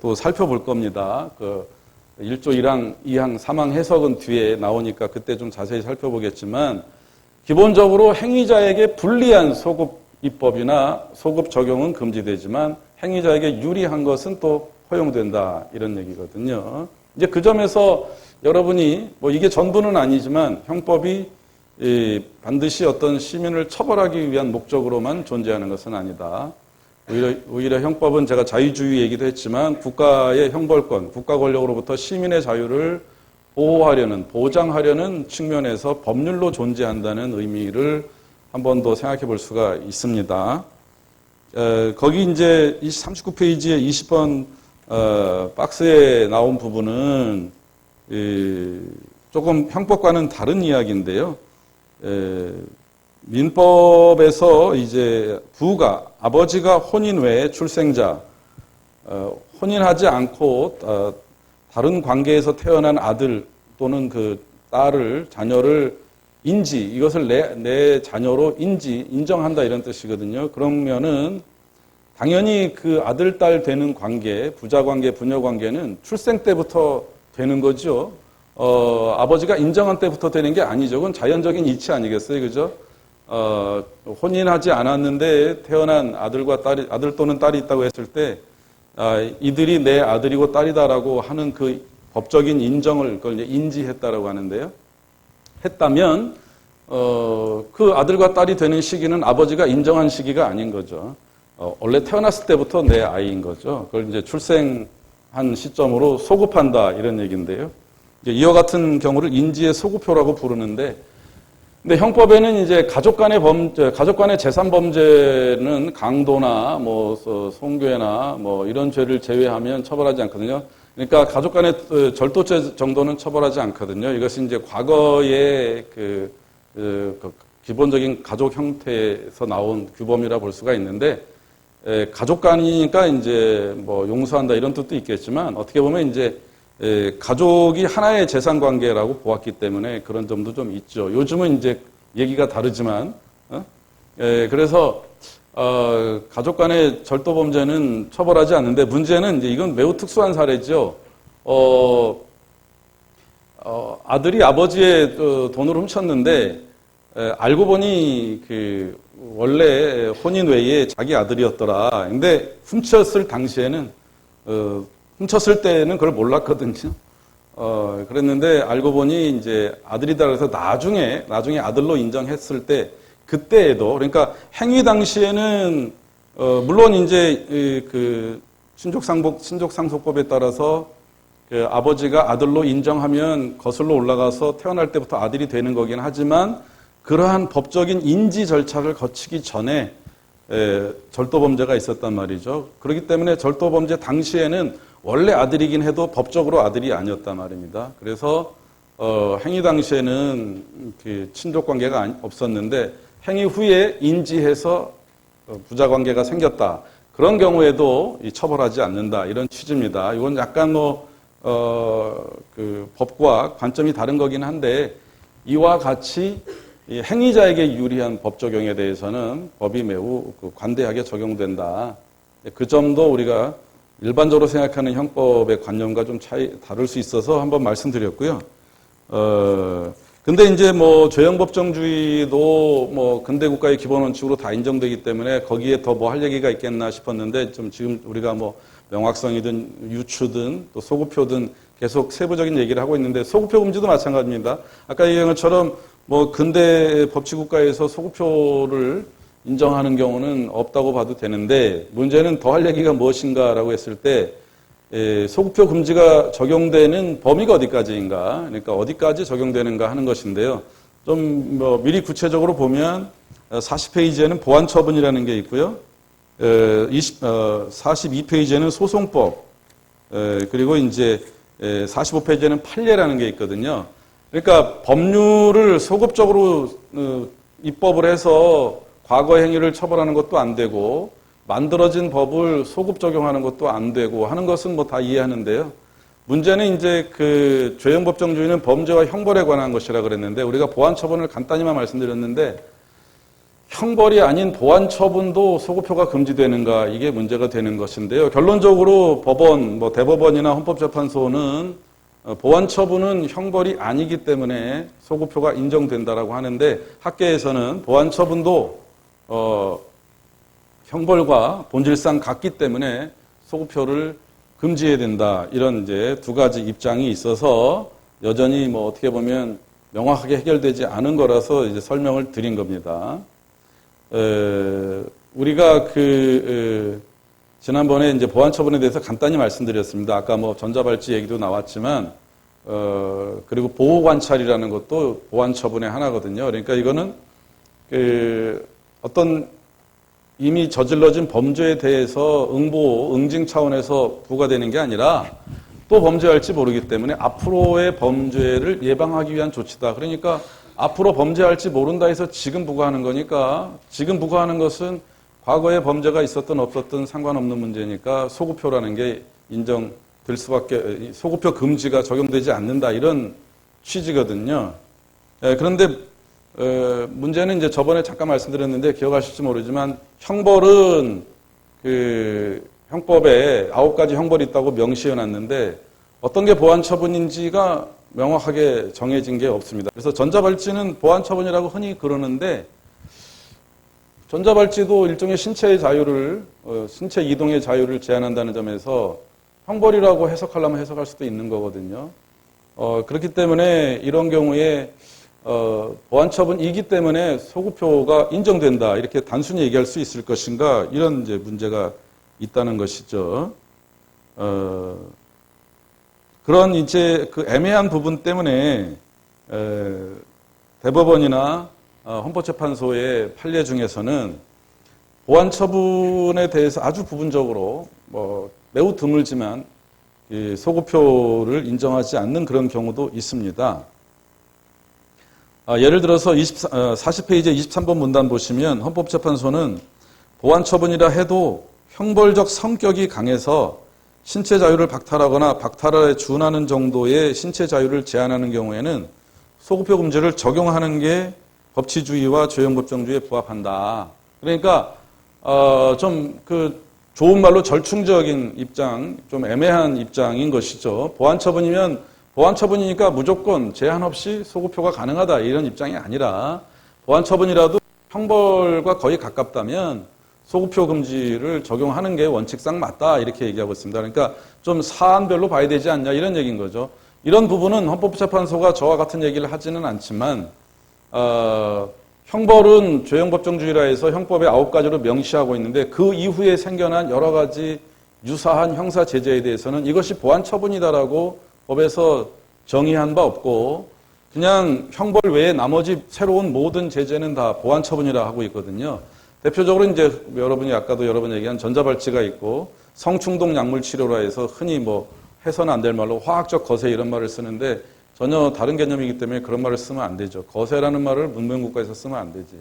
또 살펴볼 겁니다. 그 1조 1항, 2항, 3항 해석은 뒤에 나오니까 그때 좀 자세히 살펴보겠지만, 기본적으로 행위자에게 불리한 소급 입법이나 소급 적용은 금지되지만 행위자에게 유리한 것은 또 허용된다 이런 얘기거든요. 이제 그 점에서 여러분이 뭐 이게 전부는 아니지만 형법이 반드시 어떤 시민을 처벌하기 위한 목적으로만 존재하는 것은 아니다. 오히려 형법은 제가 자유주의 얘기도 했지만 국가의 형벌권, 국가 권력으로부터 시민의 자유를 보호하려는, 보장하려는 측면에서 법률로 존재한다는 의미를 한 번 더 생각해 볼 수가 있습니다. 거기 이제 39페이지에 20번 박스에 나온 부분은 조금 형법과는 다른 이야기인데요. 민법에서 이제 부가, 아버지가 혼인 외에 출생자, 혼인하지 않고 다른 관계에서 태어난 아들 또는 그 딸을, 자녀를 이것을 내 자녀로 인정한다 이런 뜻이거든요. 그러면은 당연히 그 아들, 딸 되는 관계, 부자 관계, 부녀 관계는 출생 때부터 되는 거죠. 아버지가 인정한 때부터 되는 게 아니죠. 그건 자연적인 이치 아니겠어요, 그죠? 혼인하지 않았는데 태어난 아들 또는 딸이 있다고 했을 때, 이들이 내 아들이고 딸이다라고 하는 그 법적인 인정을 그걸 이제 인지했다라고 하는데요. 했다면, 그 아들과 딸이 되는 시기는 아버지가 인정한 시기가 아닌 거죠. 원래 태어났을 때부터 내 아이인 거죠. 그걸 이제 출생한 시점으로 소급한다 이런 얘기인데요. 이와 같은 경우를 인지의 소급효라고 부르는데, 근데 형법에는 이제 가족 간의 재산 범죄는 강도나 뭐 송괴나 뭐 이런 죄를 제외하면 처벌하지 않거든요. 그러니까 가족 간의 절도죄 정도는 처벌하지 않거든요. 이것이 이제 과거의 그 기본적인 가족 형태에서 나온 규범이라 볼 수가 있는데, 가족 간이니까 이제 뭐 용서한다 이런 뜻도 있겠지만, 어떻게 보면 이제 가족이 하나의 재산 관계라고 보았기 때문에 그런 점도 좀 있죠. 요즘은 이제 얘기가 다르지만, 그래서 가족 간의 절도 범죄는 처벌하지 않는데, 문제는 이제 이건 매우 특수한 사례죠. 아들이 아버지의 돈을 훔쳤는데, 알고 보니 원래 혼인 외에 자기 아들이었더라. 근데 훔쳤을 당시에는 훔쳤을 때는 그걸 몰랐거든요. 그랬는데 알고 보니 이제 아들이다 그래서 나중에 아들로 인정했을 때, 그때에도, 그러니까 행위 당시에는 물론 이제 그 친족상속법에 따라서 그 아버지가 아들로 인정하면 거슬러 올라가서 태어날 때부터 아들이 되는 거긴 하지만, 그러한 법적인 인지 절차를 거치기 전에 절도 범죄가 있었단 말이죠. 그렇기 때문에 절도 범죄 당시에는 원래 아들이긴 해도 법적으로 아들이 아니었단 말입니다. 그래서 행위 당시에는 그 친족 관계가 없었는데, 행위 후에 인지해서 부자 관계가 생겼다. 그런 경우에도 처벌하지 않는다. 이런 취지입니다. 이건 약간 그 법과 관점이 다른 거긴 한데, 이와 같이 이 행위자에게 유리한 법 적용에 대해서는 법이 매우 관대하게 적용된다. 그 점도 우리가 일반적으로 생각하는 형법의 관념과 좀 다를 수 있어서 한번 말씀드렸고요. 근데 이제 뭐 죄형법정주의도 뭐 근대 국가의 기본 원칙으로 다 인정되기 때문에 거기에 더 뭐 할 얘기가 있겠나 싶었는데, 좀 지금 우리가 뭐 명확성이든 유추든 또 소급효든 계속 세부적인 얘기를 하고 있는데, 소급효 금지도 마찬가지입니다. 아까 얘기한 것처럼 뭐 근대 법치국가에서 소급효를 인정하는 경우는 없다고 봐도 되는데, 문제는 더 할 얘기가 무엇인가라고 했을 때, 소급표 금지가 적용되는 범위가 어디까지인가, 그러니까 어디까지 적용되는가 하는 것인데요. 좀 미리 구체적으로 보면 40페이지에는 보완처분이라는 게 있고요. 42페이지에는 소송법, 그리고 이제 45페이지에는 판례라는 게 있거든요. 그러니까 법률을 소급적으로 입법을 해서 과거 행위를 처벌하는 것도 안 되고, 만들어진 법을 소급 적용하는 것도 안 되고 하는 것은 뭐 다 이해하는데요. 문제는 이제 그 죄형법정주의는 범죄와 형벌에 관한 것이라 그랬는데, 우리가 보완처분을 간단히만 말씀드렸는데, 형벌이 아닌 보완처분도 소급표가 금지되는가, 이게 문제가 되는 것인데요. 결론적으로 법원, 뭐 대법원이나 헌법재판소는 보완처분은 형벌이 아니기 때문에 소급표가 인정된다라고 하는데, 학계에서는 보완처분도 형벌과 본질상 같기 때문에 소급표를 금지해야 된다, 이런 이제 두 가지 입장이 있어서 여전히 뭐 어떻게 보면 명확하게 해결되지 않은 거라서 이제 설명을 드린 겁니다. 우리가 지난번에 이제 보완처분에 대해서 간단히 말씀드렸습니다. 아까 뭐 전자발찌 얘기도 나왔지만, 그리고 보호관찰이라는 것도 보완처분의 하나거든요. 그러니까 이거는 어떤 이미 저질러진 범죄에 대해서 응징 차원에서 부과되는 게 아니라 또 범죄할지 모르기 때문에 앞으로의 범죄를 예방하기 위한 조치다. 그러니까 앞으로 범죄할지 모른다 해서 지금 부과하는 거니까, 지금 부과하는 것은 과거에 범죄가 있었든 없었든 상관없는 문제니까 소급표라는 게 인정될 수밖에, 소급표 금지가 적용되지 않는다, 이런 취지거든요. 그런데 문제는 이제 저번에 잠깐 말씀드렸는데 기억하실지 모르지만, 형벌은 형법에 9가지 형벌이 있다고 명시해 놨는데 어떤 게 보완처분인지가 명확하게 정해진 게 없습니다. 그래서 전자발찌는 보완처분이라고 흔히 그러는데, 전자발찌도 일종의 신체의 자유를, 신체 이동의 자유를 제한한다는 점에서 형벌이라고 해석하려면 해석할 수도 있는 거거든요. 그렇기 때문에 이런 경우에 보완처분이기 때문에 소급표가 인정된다, 이렇게 단순히 얘기할 수 있을 것인가, 이런 이제 문제가 있다는 것이죠. 그런 이제 그 애매한 부분 때문에 대법원이나 헌법재판소의 판례 중에서는 보완처분에 대해서 아주 부분적으로 뭐 매우 드물지만 이 소급표를 인정하지 않는 그런 경우도 있습니다. 예를 들어서 40페이지 23번 문단 보시면, 헌법재판소는 보완처분이라 해도 형벌적 성격이 강해서 신체 자유를 박탈하거나 박탈에 준하는 정도의 신체 자유를 제한하는 경우에는 소급표 금지를 적용하는 게 법치주의와 죄형법정주의에 부합한다. 그러니까 좀 좋은 말로 절충적인 입장, 좀 애매한 입장인 것이죠. 보완처분이니까 무조건 제한 없이 소급표가 가능하다, 이런 입장이 아니라, 보완처분이라도 형벌과 거의 가깝다면 소급표 금지를 적용하는 게 원칙상 맞다, 이렇게 얘기하고 있습니다. 그러니까 좀 사안별로 봐야 되지 않냐, 이런 얘기인 거죠. 이런 부분은 헌법재판소가 저와 같은 얘기를 하지는 않지만, 형벌은 죄형법정주의라 해서 형법에 9가지로 명시하고 있는데, 그 이후에 생겨난 여러 가지 유사한 형사 제재에 대해서는 이것이 보완처분이다라고 법에서 정의한 바 없고, 그냥 형벌 외에 나머지 새로운 모든 제재는 다 보완처분이라 하고 있거든요. 대표적으로 이제 여러분이 아까도 여러 번 얘기한 전자발찌가 있고, 성충동 약물 치료라 해서 흔히 뭐 해서는 안 될 말로 화학적 거세, 이런 말을 쓰는데 전혀 다른 개념이기 때문에 그런 말을 쓰면 안 되죠. 거세라는 말을 문명국가에서 쓰면 안 되지.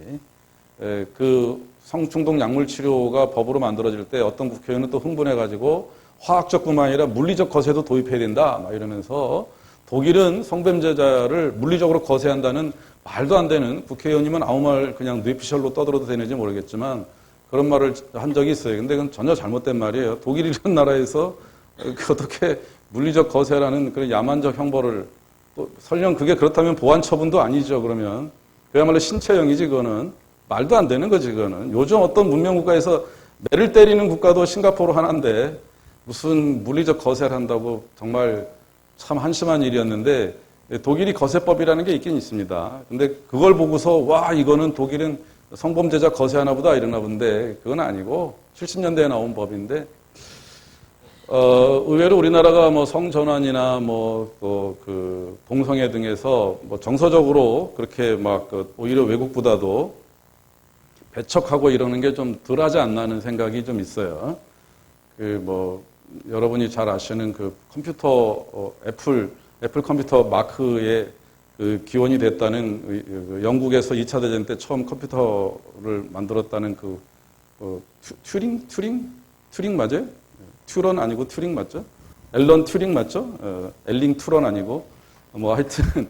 그 성충동 약물 치료가 법으로 만들어질 때 어떤 국회의원은 또 흥분해가지고 화학적뿐만 아니라 물리적 거세도 도입해야 된다, 막 이러면서 독일은 성범죄자를 물리적으로 거세한다는 말도 안 되는, 국회의원이면 아무 말 그냥 뇌피셜로 떠들어도 되는지 모르겠지만 그런 말을 한 적이 있어요. 근데 그건 전혀 잘못된 말이에요. 독일이라는 나라에서 어떻게 물리적 거세라는 그런 야만적 형벌을, 또 설령 그게 그렇다면 보완처분도 아니죠. 그러면 그야말로 신체형이지, 그거는 말도 안 되는 거지. 그거는 요즘 어떤 문명국가에서 매를 때리는 국가도 싱가포르 하나인데 무슨 물리적 거세를 한다고, 정말 참 한심한 일이었는데, 독일이 거세법이라는 게 있긴 있습니다. 근데 그걸 보고서 와, 이거는 독일은 성범죄자 거세하나 보다, 이러나 본데 그건 아니고 70년대에 나온 법인데, 의외로 우리나라가 뭐 성전환이나 그 동성애 등에서 뭐 정서적으로 그렇게 막 오히려 외국보다도 배척하고 이러는 게 좀 덜하지 않나 하는 생각이 좀 있어요. 여러분이 잘 아시는 그 컴퓨터, 애플 컴퓨터 마크의 그 기원이 됐다는 영국에서 2차 대전 때 처음 컴퓨터를 만들었다는 튜링 맞아요? 튜런 아니고 튜링 맞죠? 앨런 튜링 맞죠? 엘링 튜런 아니고 하여튼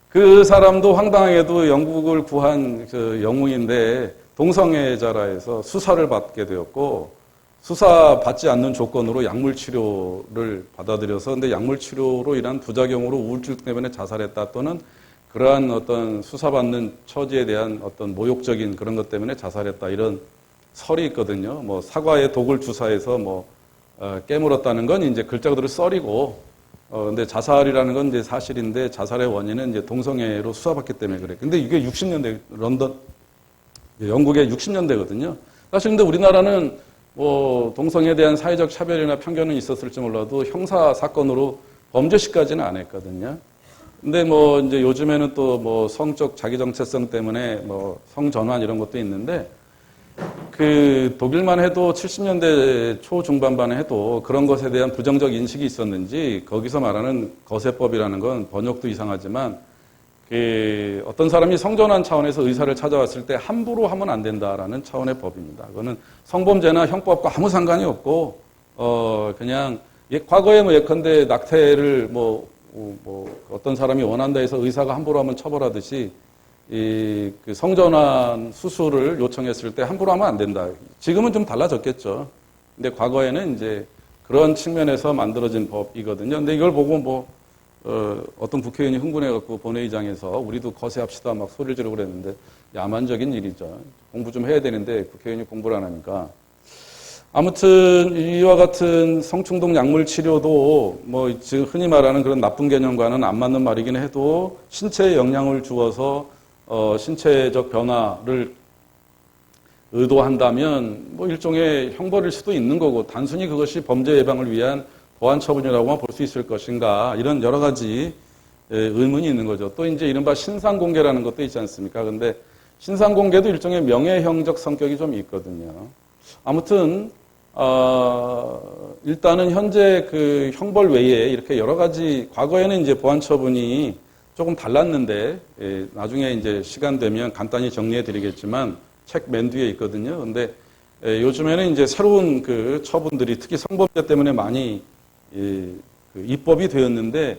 그 사람도 황당하게도 영국을 구한 그 영웅인데 동성애자라 해서 수사를 받게 되었고 수사 받지 않는 조건으로 약물 치료를 받아들여서 근데 약물 치료로 인한 부작용으로 우울증 때문에 자살했다 또는 그러한 어떤 수사받는 처지에 대한 어떤 모욕적인 그런 것 때문에 자살했다 이런 설이 있거든요. 사과에 독을 주사해서 깨물었다는 건 이제 글자 그대로 썰이고 근데 자살이라는 건 이제 사실인데 자살의 원인은 이제 동성애로 수사받기 때문에 그래. 근데 이게 60년대 영국의 60년대거든요. 사실 근데 우리나라는 동성애에 대한 사회적 차별이나 편견은 있었을지 몰라도 형사 사건으로 범죄시까지는 안 했거든요. 근데 이제 요즘에는 또 성적 자기 정체성 때문에 성전환 이런 것도 있는데 그 독일만 해도 70년대 초중반반에 해도 그런 것에 대한 부정적 인식이 있었는지 거기서 말하는 거세법이라는 건 번역도 이상하지만 어떤 사람이 성전환 차원에서 의사를 찾아왔을 때 함부로 하면 안 된다라는 차원의 법입니다. 그거는 성범죄나 형법과 아무 상관이 없고 그냥 과거에 예컨대 낙태를 어떤 사람이 원한다 해서 의사가 함부로 하면 처벌하듯이 그 성전환 수술을 요청했을 때 함부로 하면 안 된다. 지금은 좀 달라졌겠죠. 근데 과거에는 이제 그런 측면에서 만들어진 법이거든요. 근데 이걸 보고 어떤 국회의원이 흥분해갖고 본회의장에서 우리도 거세합시다 막 소리를 지르고 그랬는데 야만적인 일이죠. 공부 좀 해야 되는데 국회의원이 공부를 안 하니까. 아무튼 이와 같은 성충동 약물 치료도 지금 흔히 말하는 그런 나쁜 개념과는 안 맞는 말이긴 해도 신체에 영향을 주어서 신체적 변화를 의도한다면 일종의 형벌일 수도 있는 거고 단순히 그것이 범죄 예방을 위한 보안 처분이라고만 볼 수 있을 것인가 이런 여러 가지 의문이 있는 거죠. 또 이제 이른바 신상공개라는 것도 있지 않습니까? 근데 신상공개도 일종의 명예형적 성격이 좀 있거든요. 아무튼 일단은 현재 그 형벌 외에 이렇게 여러 가지 과거에는 이제 보안 처분이 조금 달랐는데 나중에 이제 시간 되면 간단히 정리해 드리겠지만 책 맨 뒤에 있거든요. 근데 요즘에는 이제 새로운 그 처분들이 특히 성범죄 때문에 많이 입법이 되었는데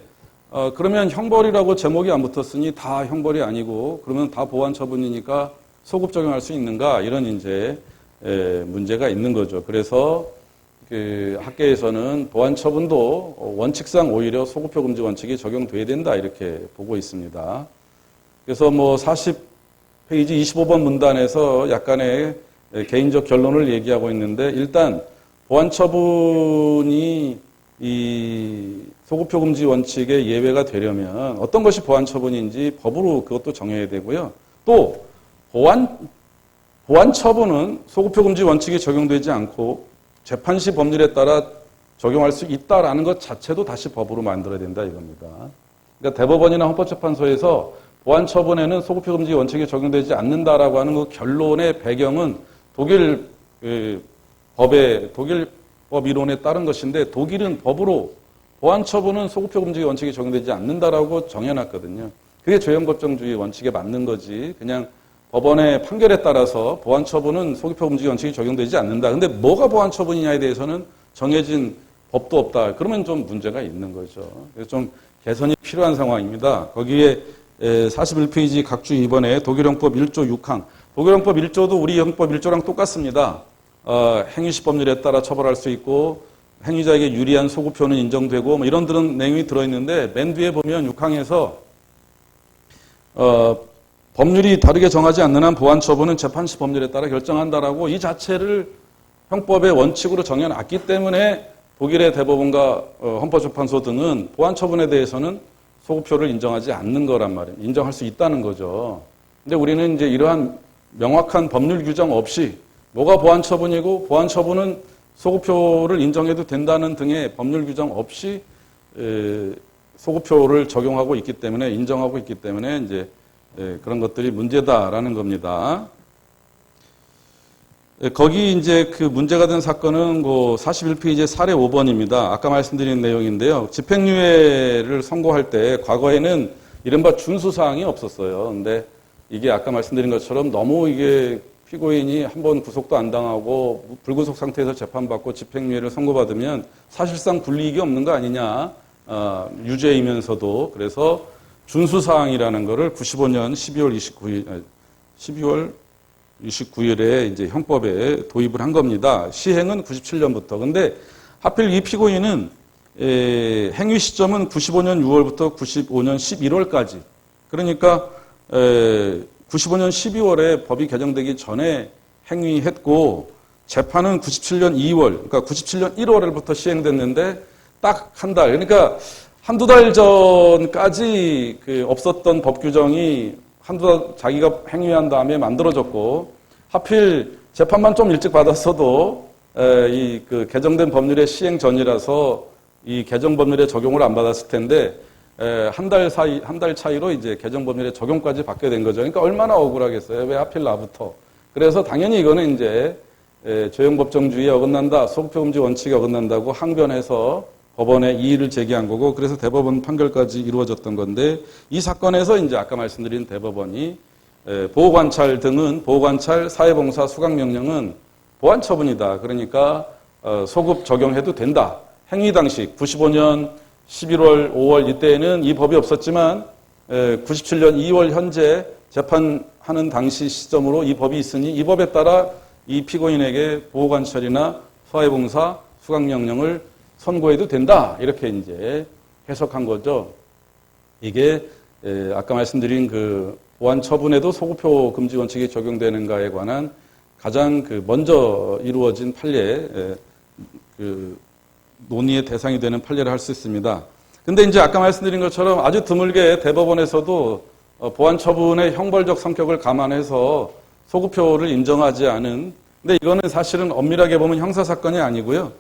그러면 형벌이라고 제목이 안 붙었으니 다 형벌이 아니고 그러면 다 보안 처분이니까 소급 적용할 수 있는가 이런 이제 문제가 있는 거죠. 그래서 그 학계에서는 보안 처분도 원칙상 오히려 소급표 금지 원칙이 적용돼야 된다 이렇게 보고 있습니다. 그래서 40페이지 25번 문단에서 약간의 개인적 결론을 얘기하고 있는데 일단 보안 처분이 이 소급표 금지 원칙의 예외가 되려면 어떤 것이 보안 처분인지 법으로 그것도 정해야 되고요. 또 보안 처분은 소급표 금지 원칙이 적용되지 않고 재판시 법률에 따라 적용할 수 있다라는 것 자체도 다시 법으로 만들어야 된다 이겁니다. 그러니까 대법원이나 헌법재판소에서 보안 처분에는 소급표 금지 원칙이 적용되지 않는다라고 하는 그 결론의 배경은 독일 법 이론에 따른 것인데 독일은 법으로 보안 처분은 소급표 금지 원칙이 적용되지 않는다라고 정해놨거든요. 그게 죄형법정주의 원칙에 맞는 거지. 그냥 법원의 판결에 따라서 보안 처분은 소급표 금지 원칙이 적용되지 않는다. 근데 뭐가 보안 처분이냐에 대해서는 정해진 법도 없다. 그러면 좀 문제가 있는 거죠. 그래서 좀 개선이 필요한 상황입니다. 거기에 41페이지 각주 2번에 독일형법 1조 6항. 독일형법 1조도 우리 형법 1조랑 똑같습니다. 행위시 법률에 따라 처벌할 수 있고 행위자에게 유리한 소급표는 인정되고 이런 내용이 들어있는데 맨 뒤에 보면 6항에서 법률이 다르게 정하지 않는 한 보안 처분은 재판시 법률에 따라 결정한다라고 이 자체를 형법의 원칙으로 정해놨기 때문에 독일의 대법원과 헌법재판소 등은 보안 처분에 대해서는 소급표를 인정하지 않는 거란 말이에요. 인정할 수 있다는 거죠. 근데 우리는 이제 이러한 명확한 법률 규정 없이 뭐가 보안 처분이고 보안 처분은 소급표를 인정해도 된다는 등의 법률 규정 없이 소급표를 적용하고 있기 때문에, 인정하고 있기 때문에 이제 그런 것들이 문제다라는 겁니다. 거기 이제 그 문제가 된 사건은 그 41페이지의 사례 5번입니다. 아까 말씀드린 내용인데요. 집행유예를 선고할 때 과거에는 이른바 준수사항이 없었어요. 근데 이게 아까 말씀드린 것처럼 너무 이게 피고인이 한번 구속도 안 당하고 불구속 상태에서 재판받고 집행유예를 선고받으면 사실상 불이익이 없는 거 아니냐. 유죄이면서도. 그래서 준수사항이라는 거를 95년 12월 29일에 이제 형법에 도입을 한 겁니다. 시행은 97년부터. 근데 하필 이 피고인은 행위 시점은 95년 6월부터 95년 11월까지. 그러니까 95년 12월에 법이 개정되기 전에 행위했고 재판은 97년 2월, 그러니까 97년 1월부터 시행됐는데 딱 한 달. 그러니까 한두 달 전까지 그 없었던 법 규정이 한두 달 자기가 행위한 다음에 만들어졌고 하필 재판만 좀 일찍 받았어도 이 그 개정된 법률의 시행 전이라서 이 개정 법률의 적용을 안 받았을 텐데 한 달 차이로 이제 개정 법률의 적용까지 받게 된 거죠. 그러니까 얼마나 억울하겠어요. 왜 하필 나부터. 그래서 당연히 이거는 이제 조형법정주의에 어긋난다, 소급표 금지 원칙에 어긋난다고 항변해서 법원에 이의를 제기한 거고, 그래서 대법원 판결까지 이루어졌던 건데, 이 사건에서 이제 아까 말씀드린 대법원이 보호관찰 등은 보호관찰, 사회봉사, 수강명령은 보완처분이다. 그러니까 소급 적용해도 된다. 행위 당시 95년 11월, 5월 이때에는 이 법이 없었지만 97년 2월 현재 재판하는 당시 시점으로 이 법이 있으니 이 법에 따라 이 피고인에게 보호관찰이나 사회봉사, 수강명령을 선고해도 된다. 이렇게 이제 해석한 거죠. 이게 아까 말씀드린 그 보완 처분에도 소급표 금지 원칙이 적용되는가에 관한 가장 그 먼저 이루어진 판례, 그 논의의 대상이 되는 판례를 할 수 있습니다. 근데 이제 아까 말씀드린 것처럼 아주 드물게 대법원에서도 보완 처분의 형벌적 성격을 감안해서 소급표를 인정하지 않은, 근데 이거는 사실은 엄밀하게 보면 형사사건이 아니고요.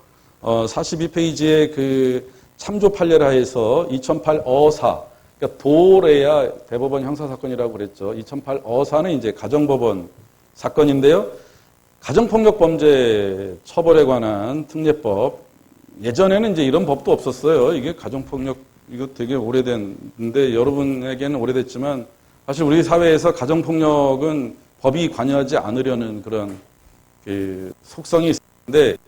42페이지의 그 참조 판례라 해서 2008 어사, 그러니까 도래야 대법원 형사사건이라고 그랬죠. 2008 어사는 이제 가정법원 사건인데요. 가정폭력 범죄 처벌에 관한 특례법, 예전에는 이제 이런 법도 없었어요. 이게 가정폭력, 이거 되게 오래된데 여러분에게는 오래됐지만 사실 우리 사회에서 가정폭력은 법이 관여하지 않으려는 그런 그 속성이 있는데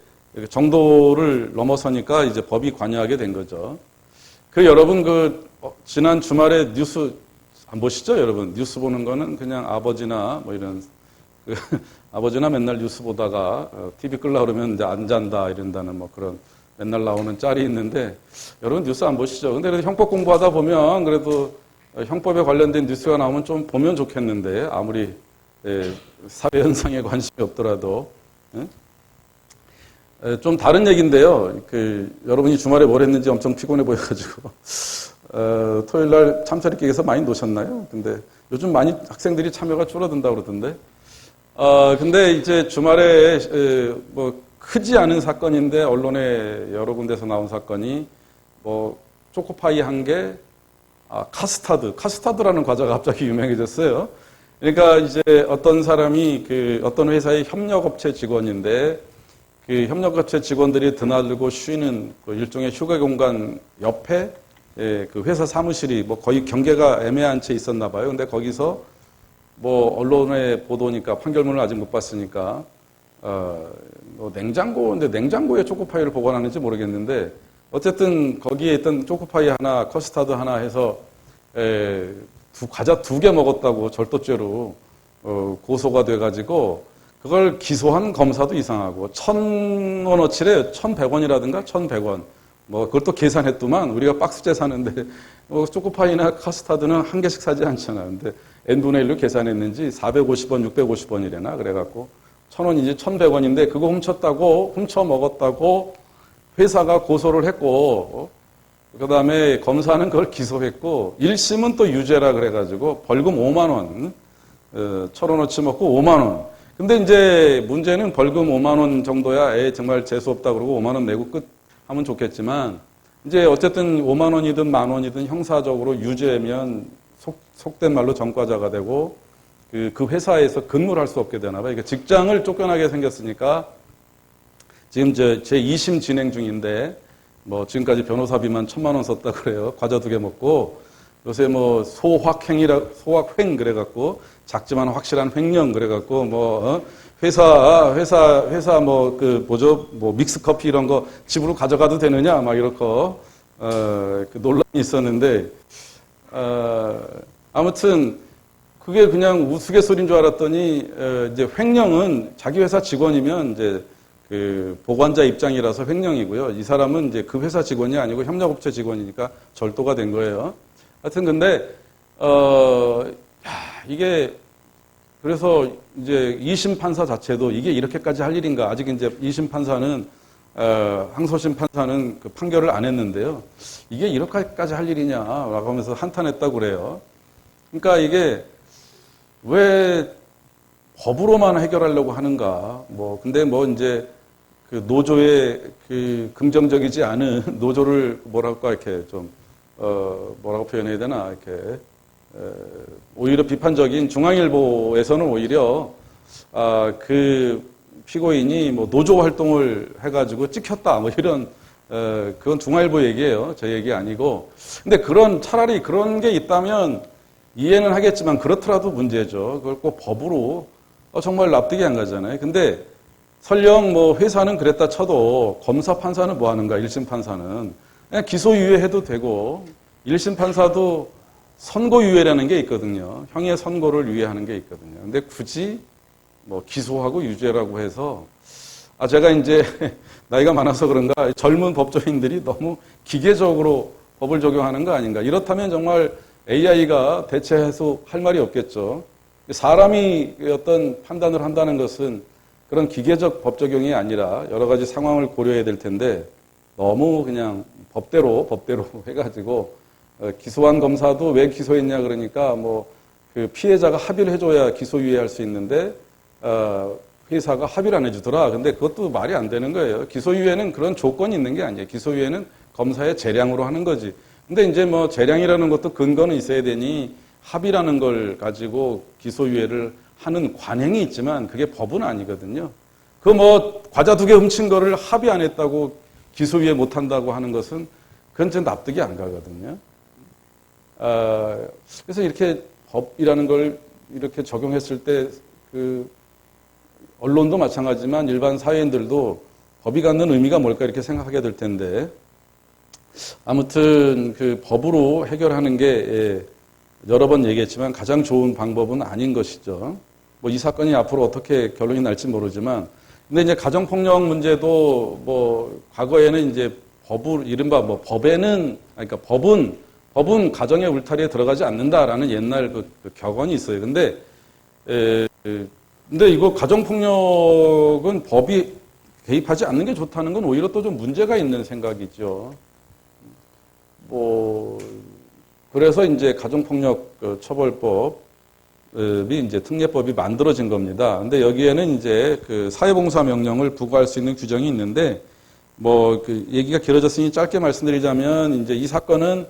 정도를 넘어서니까 이제 법이 관여하게 된 거죠. 그 여러분 지난 주말에 뉴스 안 보시죠, 여러분? 뉴스 보는 거는 그냥 아버지나 뭐 이런 아버지나 맨날 뉴스 보다가 TV 끌라 그러면 이제 안 잔다 이런다는 뭐 그런 맨날 나오는 짤이 있는데 여러분 뉴스 안 보시죠? 근데 그래도 형법 공부하다 보면 그래도 형법에 관련된 뉴스가 나오면 좀 보면 좋겠는데 아무리 사회 현상에 관심이 없더라도. 좀 다른 얘기인데요. 여러분이 주말에 뭘 했는지 엄청 피곤해 보여가지고 토요일 날 참사리기에서 많이 노셨나요? 근데 요즘 많이 학생들이 참여가 줄어든다고 그러던데. 근데 이제 주말에 뭐 크지 않은 사건인데 언론에 여러 군데서 나온 사건이 뭐 초코파이 한 개, 카스타드라는 과자가 갑자기 유명해졌어요. 그러니까 이제 어떤 사람이 어떤 회사의 협력업체 직원인데 그 협력업체 직원들이 드나들고 쉬는 그 일종의 휴가 공간 옆에 그 회사 사무실이 뭐 거의 경계가 애매한 채 있었나 봐요. 근데 거기서 뭐 언론의 보도니까 판결문을 아직 못 봤으니까 뭐 냉장고인데 냉장고에 초코파이를 보관하는지 모르겠는데 어쨌든 거기에 있던 초코파이 하나, 커스타드 하나 해서 과자 2개 먹었다고 절도죄로 고소가 돼가지고 그걸 기소한 검사도 이상하고 1,000원어치래요. 1,100원이라든가 1,100원. 뭐 그걸 또 계산했더만 우리가 박스째 사는데 초코파이나 카스타드는 한 개씩 사지 않잖아. 근데 n분의 1로 계산했는지 450원, 650원이래나 그래갖고 1,000원인지 1,100원인데 그거 훔쳐 먹었다고 회사가 고소를 했고 그다음에 검사는 그걸 기소했고 1심은 또 유죄라 그래가지고 벌금 5만 원, 1,000원어치 먹고 5만 원. 근데 이제 문제는 벌금 5만 원 정도야 정말 재수 없다 그러고 5만 원 내고 끝 하면 좋겠지만 이제 어쨌든 5만 원이든 만 원이든 형사적으로 유죄면 속된 말로 전과자가 되고 그 회사에서 근무를 할 수 없게 되나 봐요. 그러니까 직장을 쫓겨나게 생겼으니까 지금 제 2심 진행 중인데 뭐 지금까지 변호사비만 1,000만 원 썼다 그래요. 과자 2개 먹고 요새 뭐 소확행 그래갖고 작지만 확실한 횡령 그래갖고 뭐 회사 뭐 뭐죠 뭐 믹스 커피 이런 거 집으로 가져가도 되느냐 막 이렇게 그 논란이 있었는데 아무튼 그게 그냥 우스갯소리인 줄 알았더니 이제 횡령은 자기 회사 직원이면 이제 그 보관자 입장이라서 횡령이고요. 이 사람은 이제 그 회사 직원이 아니고 협력업체 직원이니까 절도가 된 거예요. 하여튼 근데 이게 그래서 이제 2심 판사 자체도 이게 이렇게까지 할 일인가? 아직 이제 2심 판사는 항소심 판사는 그 판결을 안 했는데요. 이게 이렇게까지 할 일이냐라고 하면서 한탄했다고 그래요. 그러니까 이게 왜 법으로만 해결하려고 하는가? 뭐 근데 뭐 이제 그 노조의 그 긍정적이지 않은 노조를 뭐랄까 이렇게 좀 뭐라고 표현해야 되나 이렇게 오히려 비판적인 중앙일보에서는 오히려 그 피고인이 뭐 노조 활동을 해가지고 찍혔다 뭐 이런 그건 중앙일보 얘기예요. 저 얘기 아니고. 근데 차라리 그런 게 있다면 이해는 하겠지만 그렇더라도 문제죠. 그걸 꼭 법으로 정말 납득이 안 가잖아요. 근데 설령 뭐 회사는 그랬다 쳐도 검사 판사는 뭐 하는가? 1심 판사는 그냥 기소유예해도 되고 1심 판사도 선고유예라는 게 있거든요. 형의 선고를 유예하는 게 있거든요. 근데 굳이 뭐 기소하고 유죄라고 해서 제가 이제 나이가 많아서 그런가 젊은 법조인들이 너무 기계적으로 법을 적용하는 거 아닌가. 이렇다면 정말 AI가 대체해서 할 말이 없겠죠. 사람이 어떤 판단을 한다는 것은 그런 기계적 법 적용이 아니라 여러 가지 상황을 고려해야 될 텐데 너무 그냥 법대로 해가지고 기소한 검사도 왜 기소했냐 그러니까 뭐 그 피해자가 합의를 해줘야 기소유예할 수 있는데 회사가 합의를 안 해주더라. 근데 그것도 말이 안 되는 거예요. 기소유예는 그런 조건이 있는 게 아니에요. 기소유예는 검사의 재량으로 하는 거지. 근데 이제 뭐 재량이라는 것도 근거는 있어야 되니 합의라는 걸 가지고 기소유예를 하는 관행이 있지만 그게 법은 아니거든요. 그 뭐 과자 2개 훔친 거를 합의 안 했다고 기소유예 못 한다고 하는 것은 그건 좀 납득이 안 가거든요. 그래서 이렇게 법이라는 걸 이렇게 적용했을 때 그 언론도 마찬가지지만 일반 사회인들도 법이 갖는 의미가 뭘까 이렇게 생각하게 될 텐데 아무튼 그 법으로 해결하는 게 여러 번 얘기했지만 가장 좋은 방법은 아닌 것이죠. 뭐 이 사건이 앞으로 어떻게 결론이 날지 모르지만 근데 이제 가정폭력 문제도 뭐 과거에는 이제 이른바 뭐 그러니까 법은 가정의 울타리에 들어가지 않는다라는 옛날 그 격언이 있어요. 근데 이거 가정폭력은 법이 개입하지 않는 게 좋다는 건 오히려 또 좀 문제가 있는 생각이죠. 뭐 그래서 이제 가정폭력 처벌법이 이제 특례법이 만들어진 겁니다. 근데 여기에는 이제 그 사회봉사 명령을 부과할 수 있는 규정이 있는데 뭐 그 얘기가 길어졌으니 짧게 말씀드리자면 이제 이 사건은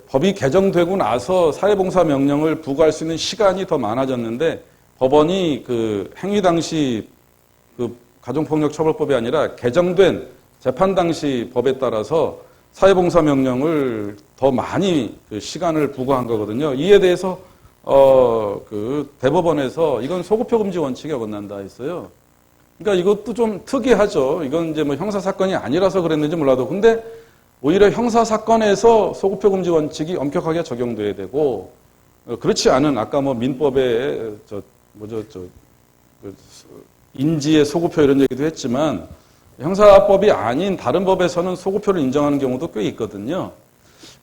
법이 개정되고 나서 사회봉사 명령을 부과할 수 있는 시간이 더 많아졌는데 법원이 그 행위 당시 그 가정폭력 처벌법이 아니라 개정된 재판 당시 법에 따라서 사회봉사 명령을 더 많이 그 시간을 부과한 거거든요. 이에 대해서 그 대법원에서 이건 소급표 금지 원칙에 어긋난다 했어요. 그러니까 이것도 좀 특이하죠. 이건 이제 뭐 형사 사건이 아니라서 그랬는지 몰라도 근데 오히려 형사 사건에서 소급표 금지 원칙이 엄격하게 적용돼야 되고 그렇지 않은 아까 뭐 민법에 인지의 소급표 이런 얘기도 했지만 형사법이 아닌 다른 법에서는 소급표를 인정하는 경우도 꽤 있거든요.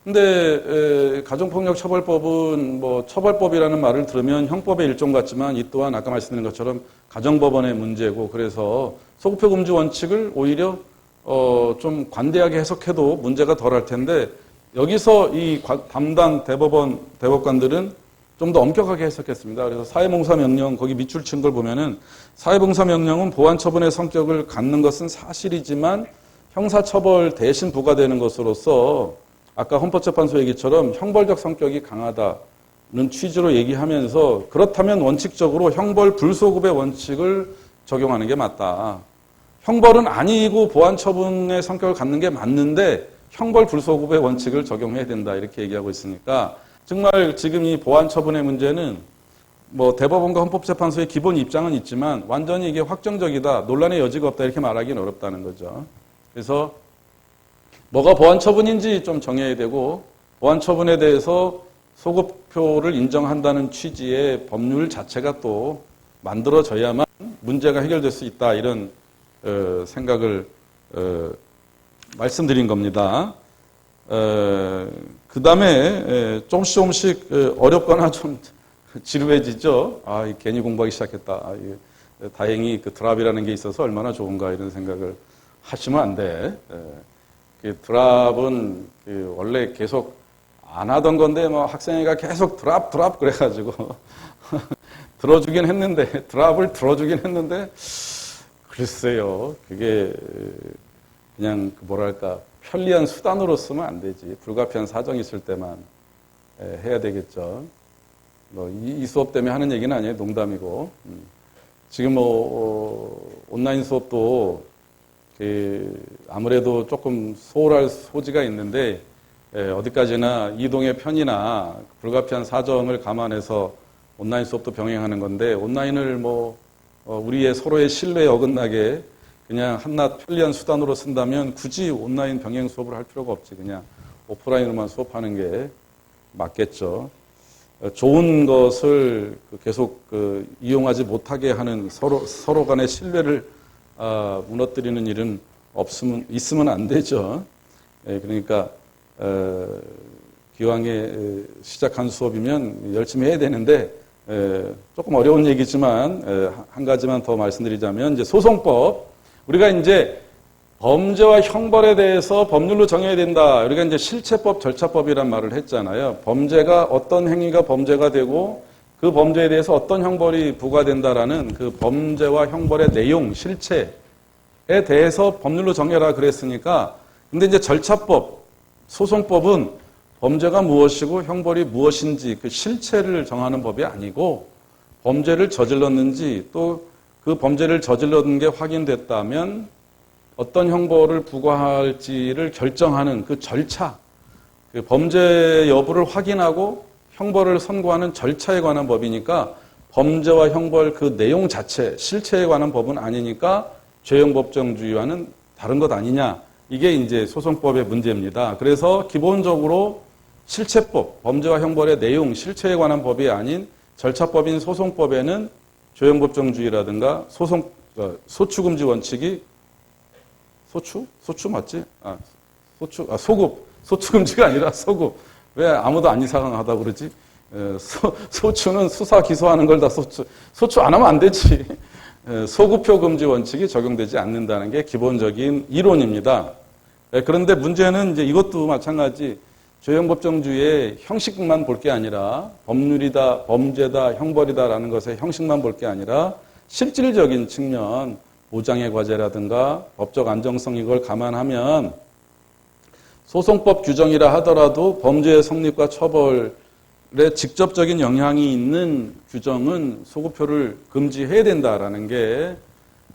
근데 가정폭력 처벌법은 뭐 처벌법이라는 말을 들으면 형법의 일종 같지만 이 또한 아까 말씀드린 것처럼 가정법원의 문제고 그래서 소급표 금지 원칙을 오히려 좀 관대하게 해석해도 문제가 덜할 텐데 여기서 이 담당 대법관들은 좀 더 엄격하게 해석했습니다. 그래서 사회봉사명령 거기 밑줄 친 걸 보면은 사회봉사명령은 보완처분의 성격을 갖는 것은 사실이지만 형사처벌 대신 부과되는 것으로서 아까 헌법재판소 얘기처럼 형벌적 성격이 강하다는 취지로 얘기하면서 그렇다면 원칙적으로 형벌 불소급의 원칙을 적용하는 게 맞다. 형벌은 아니고 보완처분의 성격을 갖는 게 맞는데 형벌 불소급의 원칙을 적용해야 된다 이렇게 얘기하고 있으니까 정말 지금 이 보완처분의 문제는 뭐 대법원과 헌법재판소의 기본 입장은 있지만 완전히 이게 확정적이다, 논란의 여지가 없다 이렇게 말하기는 어렵다는 거죠. 그래서 뭐가 보완처분인지 좀 정해야 되고 보완처분에 대해서 소급표를 인정한다는 취지의 법률 자체가 또 만들어져야만 문제가 해결될 수 있다 이런 생각을 말씀드린 겁니다. 그 다음에 조금씩 어렵거나 좀 지루해지죠. 괜히 공부하기 시작했다. 다행히 그 드랍이라는 게 있어서 얼마나 좋은가 이런 생각을 하시면 안 돼. 그 드랍은 원래 계속 안 하던 건데 뭐 학생회가 계속 드랍 그래가지고 들어주긴 했는데 드랍을 들어주긴 했는데 글쎄요. 그게 그냥 뭐랄까 편리한 수단으로 쓰면 안 되지. 불가피한 사정이 있을 때만 해야 되겠죠. 뭐 이 수업 때문에 하는 얘기는 아니에요. 농담이고. 지금 온라인 수업도 아무래도 조금 소홀할 소지가 있는데 어디까지나 이동의 편의나 불가피한 사정을 감안해서 온라인 수업도 병행하는 건데 온라인을 우리의 서로의 신뢰에 어긋나게 그냥 한낱 편리한 수단으로 쓴다면 굳이 온라인 병행 수업을 할 필요가 없지. 그냥 오프라인으로만 수업하는 게 맞겠죠. 좋은 것을 계속 이용하지 못하게 하는 서로 간의 신뢰를 무너뜨리는 일은 있으면 안 되죠. 그러니까 기왕에 시작한 수업이면 열심히 해야 되는데 조금 어려운 얘기지만 한 가지만 더 말씀드리자면 이제 소송법 우리가 이제 범죄와 형벌에 대해서 법률로 정해야 된다. 우리가 이제 실체법, 절차법이란 말을 했잖아요. 범죄가 어떤 행위가 범죄가 되고 그 범죄에 대해서 어떤 형벌이 부과된다라는 그 범죄와 형벌의 내용, 실체에 대해서 법률로 정해라 그랬으니까 근데 이제 절차법, 소송법은 범죄가 무엇이고 형벌이 무엇인지 그 실체를 정하는 법이 아니고 범죄를 저질렀는지 또 그 범죄를 저질렀는 게 확인됐다면 어떤 형벌을 부과할지를 결정하는 그 절차, 그 범죄 여부를 확인하고 형벌을 선고하는 절차에 관한 법이니까 범죄와 형벌 그 내용 자체, 실체에 관한 법은 아니니까 죄형법정주의와는 다른 것 아니냐. 이게 이제 소송법의 문제입니다. 그래서 기본적으로 실체법, 범죄와 형벌의 내용, 실체에 관한 법이 아닌 절차법인 소송법에는 죄형법정주의라든가 소추금지 원칙이 소추 맞지? 소추금지가 아니라 소급. 왜 아무도 안 이상하다고 그러지? 소추는 수사 기소하는 걸 다 소추 안 하면 안 되지. 소급표 금지 원칙이 적용되지 않는다는 게 기본적인 이론입니다. 그런데 문제는 이제 이것도 마찬가지. 죄형법정주의의 형식만 볼 게 아니라 법률이다, 범죄다, 형벌이다라는 것의 형식만 볼 게 아니라 실질적인 측면, 보장의 과제라든가 법적 안정성 이걸 감안하면 소송법 규정이라 하더라도 범죄의 성립과 처벌에 직접적인 영향이 있는 규정은 소급표를 금지해야 된다라는 게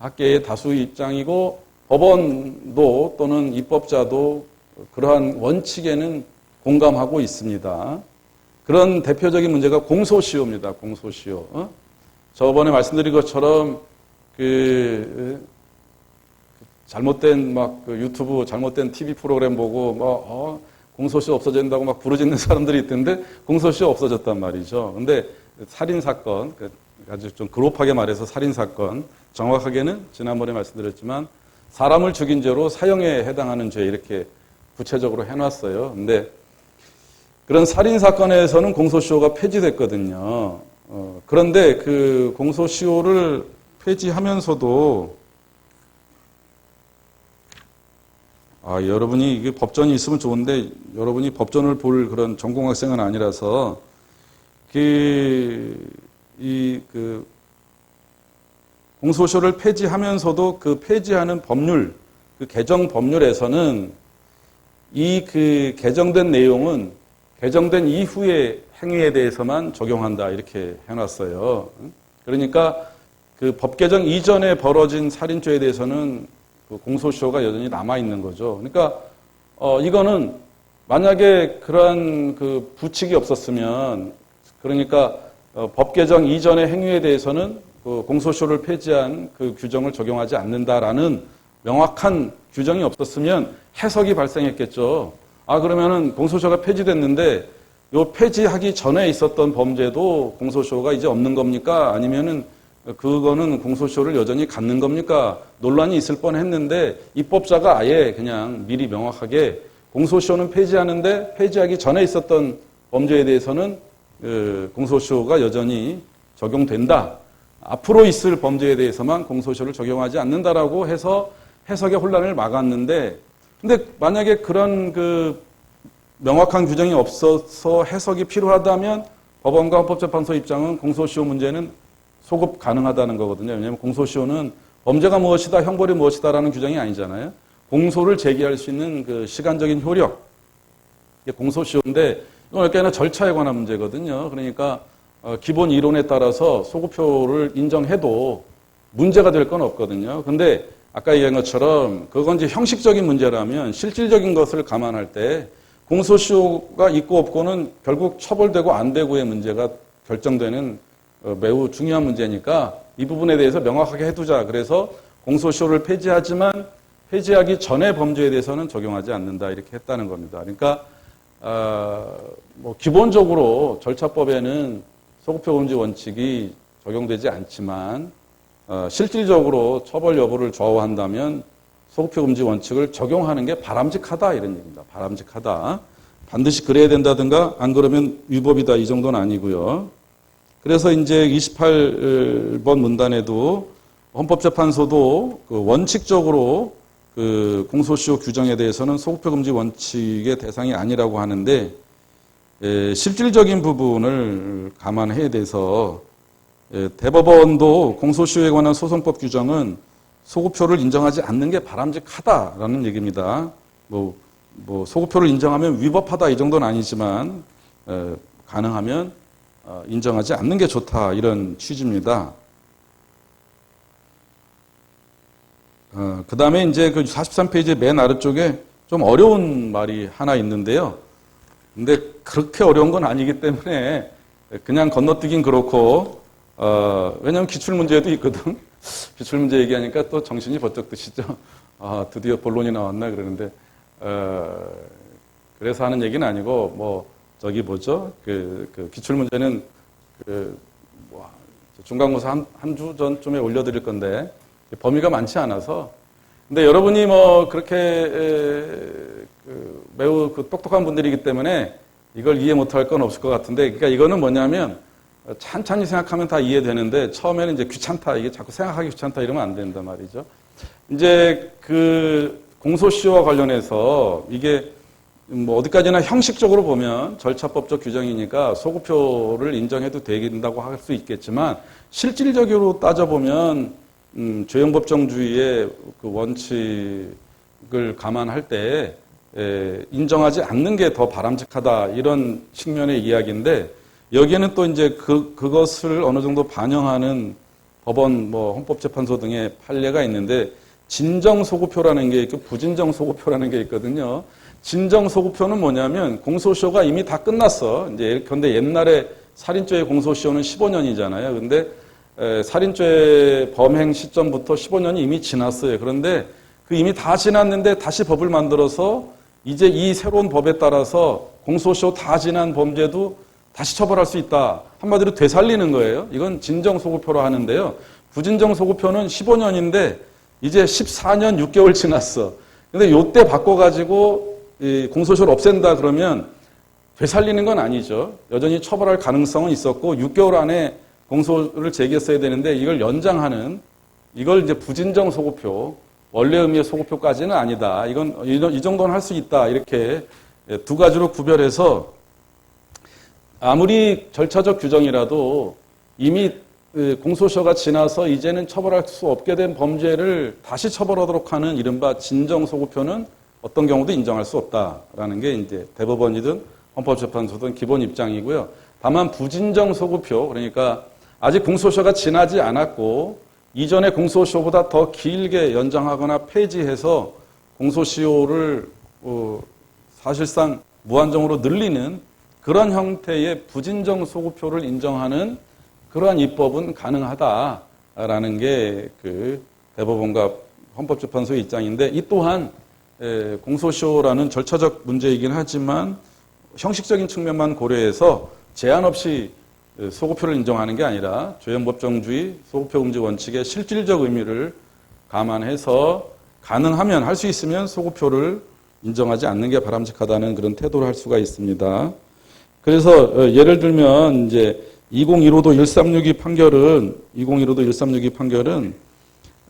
학계의 다수 입장이고 법원도 또는 입법자도 그러한 원칙에는 공감하고 있습니다. 그런 대표적인 문제가 공소시효입니다. 공소시효. 저번에 말씀드린 것처럼 잘못된 유튜브 잘못된 TV 프로그램 보고 공소시효 없어진다고 막 부르짖는 사람들이 있던데 공소시효 없어졌단 말이죠. 근데 살인 사건, 아주 좀 그룹하게 말해서 살인 사건, 정확하게는 지난번에 말씀드렸지만 사람을 죽인 죄로 사형에 해당하는 죄 이렇게 구체적으로 해놨어요. 근데 그런 살인 사건에서는 공소시효가 폐지됐거든요. 그런데 그 공소시효를 폐지하면서도 여러분이 이게 법전이 있으면 좋은데 여러분이 법전을 볼 그런 전공학생은 아니라서 공소시효를 폐지하면서도 그 폐지하는 법률, 그 개정 법률에서는 개정된 내용은 개정된 이후의 행위에 대해서만 적용한다 이렇게 해놨어요. 그러니까 그 법 개정 이전에 벌어진 살인죄에 대해서는 그 공소시효가 여전히 남아 있는 거죠. 그러니까 이거는 만약에 그러한 그 부칙이 없었으면, 그러니까 법 개정 이전의 행위에 대해서는 그 공소시효를 폐지한 그 규정을 적용하지 않는다라는 명확한 규정이 없었으면 해석이 발생했겠죠. 그러면은 공소시효가 폐지됐는데 요 폐지하기 전에 있었던 범죄도 공소시효가 이제 없는 겁니까? 아니면은 그거는 공소시효를 여전히 갖는 겁니까? 논란이 있을 뻔했는데 입법자가 아예 그냥 미리 명확하게 공소시효는 폐지하는데 폐지하기 전에 있었던 범죄에 대해서는 공소시효가 여전히 적용된다. 앞으로 있을 범죄에 대해서만 공소시효를 적용하지 않는다라고 해서 해석의 혼란을 막았는데, 근데 만약에 그런 그 명확한 규정이 없어서 해석이 필요하다면 법원과 헌법재판소 입장은 공소시효 문제는 소급 가능하다는 거거든요. 왜냐하면 공소시효는 범죄가 무엇이다, 형벌이 무엇이다라는 규정이 아니잖아요. 공소를 제기할 수 있는 그 시간적인 효력, 이게 공소시효인데 이건 어떻게나 절차에 관한 문제거든요. 그러니까 기본 이론에 따라서 소급효를 인정해도 문제가 될 건 없거든요. 근데 아까 얘기한 것처럼 그건 이제 형식적인 문제라면 실질적인 것을 감안할 때 공소시효가 있고 없고는 결국 처벌되고 안 되고의 문제가 결정되는 매우 중요한 문제니까 이 부분에 대해서 명확하게 해두자. 그래서 공소시효를 폐지하지만 폐지하기 전의 범죄에 대해서는 적용하지 않는다 이렇게 했다는 겁니다. 그러니까 기본적으로 절차법에는 소급효 금지 원칙이 적용되지 않지만 실질적으로 처벌 여부를 좌우한다면 소급효 금지 원칙을 적용하는 게 바람직하다 이런 얘기입니다. 바람직하다. 반드시 그래야 된다든가 안 그러면 위법이다 이 정도는 아니고요. 그래서 이제 28번 문단에도 헌법재판소도 그 원칙적으로 그 공소시효 규정에 대해서는 소급효 금지 원칙의 대상이 아니라고 하는데 실질적인 부분을 감안해야 돼서 대법원도 공소시효에 관한 소송법 규정은 소급효를 인정하지 않는 게 바람직하다라는 얘기입니다. 소급효를 인정하면 위법하다 이 정도는 아니지만 가능하면 인정하지 않는 게 좋다 이런 취지입니다. 그 다음에 이제 그 43페이지 맨 아래쪽에 좀 어려운 말이 하나 있는데요. 근데 그렇게 어려운 건 아니기 때문에 그냥 건너뛰긴 그렇고, 왜냐면 기출문제도 있거든. 기출문제 얘기하니까 또 정신이 번쩍 드시죠. 드디어 본론이 나왔나 그러는데, 그래서 하는 얘기는 아니고, 그 기출문제는 중간고사 한 주 전쯤에 올려드릴 건데, 범위가 많지 않아서. 근데 여러분이 그렇게 매우 똑똑한 분들이기 때문에 이걸 이해 못할 건 없을 것 같은데, 그러니까 이거는 뭐냐면 찬찬히 생각하면 다 이해되는데 처음에는 이제 귀찮다, 이게 자꾸 생각하기 귀찮다 이러면 안 된단 말이죠. 이제 그 공소시효와 관련해서 이게 어디까지나 형식적으로 보면 절차법적 규정이니까 소급효를 인정해도 된다고 할 수 있겠지만 실질적으로 따져보면 죄형법정주의의 그 원칙을 감안할 때 인정하지 않는 게 더 바람직하다 이런 측면의 이야기인데, 여기에는 또 이제 그것을 어느 정도 반영하는 법원, 헌법재판소 등의 판례가 있는데, 진정소급효라는 게 있고 부진정 소급효라는 게 있거든요. 진정소급효는 뭐냐면 공소시효가 이미 다 끝났어. 그런데 옛날에 살인죄의 공소시효는 15년이잖아요. 근데 살인죄 범행 시점부터 15년이 이미 지났어요. 그런데 그 이미 다 지났는데 다시 법을 만들어서 이제 이 새로운 법에 따라서 공소시효 다 지난 범죄도 다시 처벌할 수 있다. 한마디로 되살리는 거예요. 이건 진정소급효로 하는데요. 부진정소급효는 15년인데 이제 14년 6개월 지났어. 근데 요때 바꿔가지고 이 공소시효를 없앤다 그러면 되살리는 건 아니죠. 여전히 처벌할 가능성은 있었고 6개월 안에 공소를 제기했어야 되는데 이걸 연장하는, 이걸 이제 부진정 소급효, 원래 의미의 소급효까지는 아니다. 이 정도는 할 수 있다. 이렇게 두 가지로 구별해서 아무리 절차적 규정이라도 이미 공소시효가 지나서 이제는 처벌할 수 없게 된 범죄를 다시 처벌하도록 하는 이른바 진정소급표는 어떤 경우도 인정할 수 없다라는 게 이제 대법원이든 헌법재판소든 기본 입장이고요. 다만 부진정소급표, 그러니까 아직 공소시효가 지나지 않았고 이전의 공소시효보다 더 길게 연장하거나 폐지해서 공소시효를 사실상 무한정으로 늘리는 그런 형태의 부진정소급표를 인정하는 그러한 입법은 가능하다라는 게 그 대법원과 헌법재판소의 입장인데, 이 또한 공소시효라는 절차적 문제이긴 하지만 형식적인 측면만 고려해서 제한 없이 소급표를 인정하는 게 아니라 조현법정주의 소급표 금지 원칙의 실질적 의미를 감안해서 가능하면, 할 수 있으면 소급표를 인정하지 않는 게 바람직하다는 그런 태도를 할 수가 있습니다. 그래서 예를 들면 이제 2015도 1362 판결은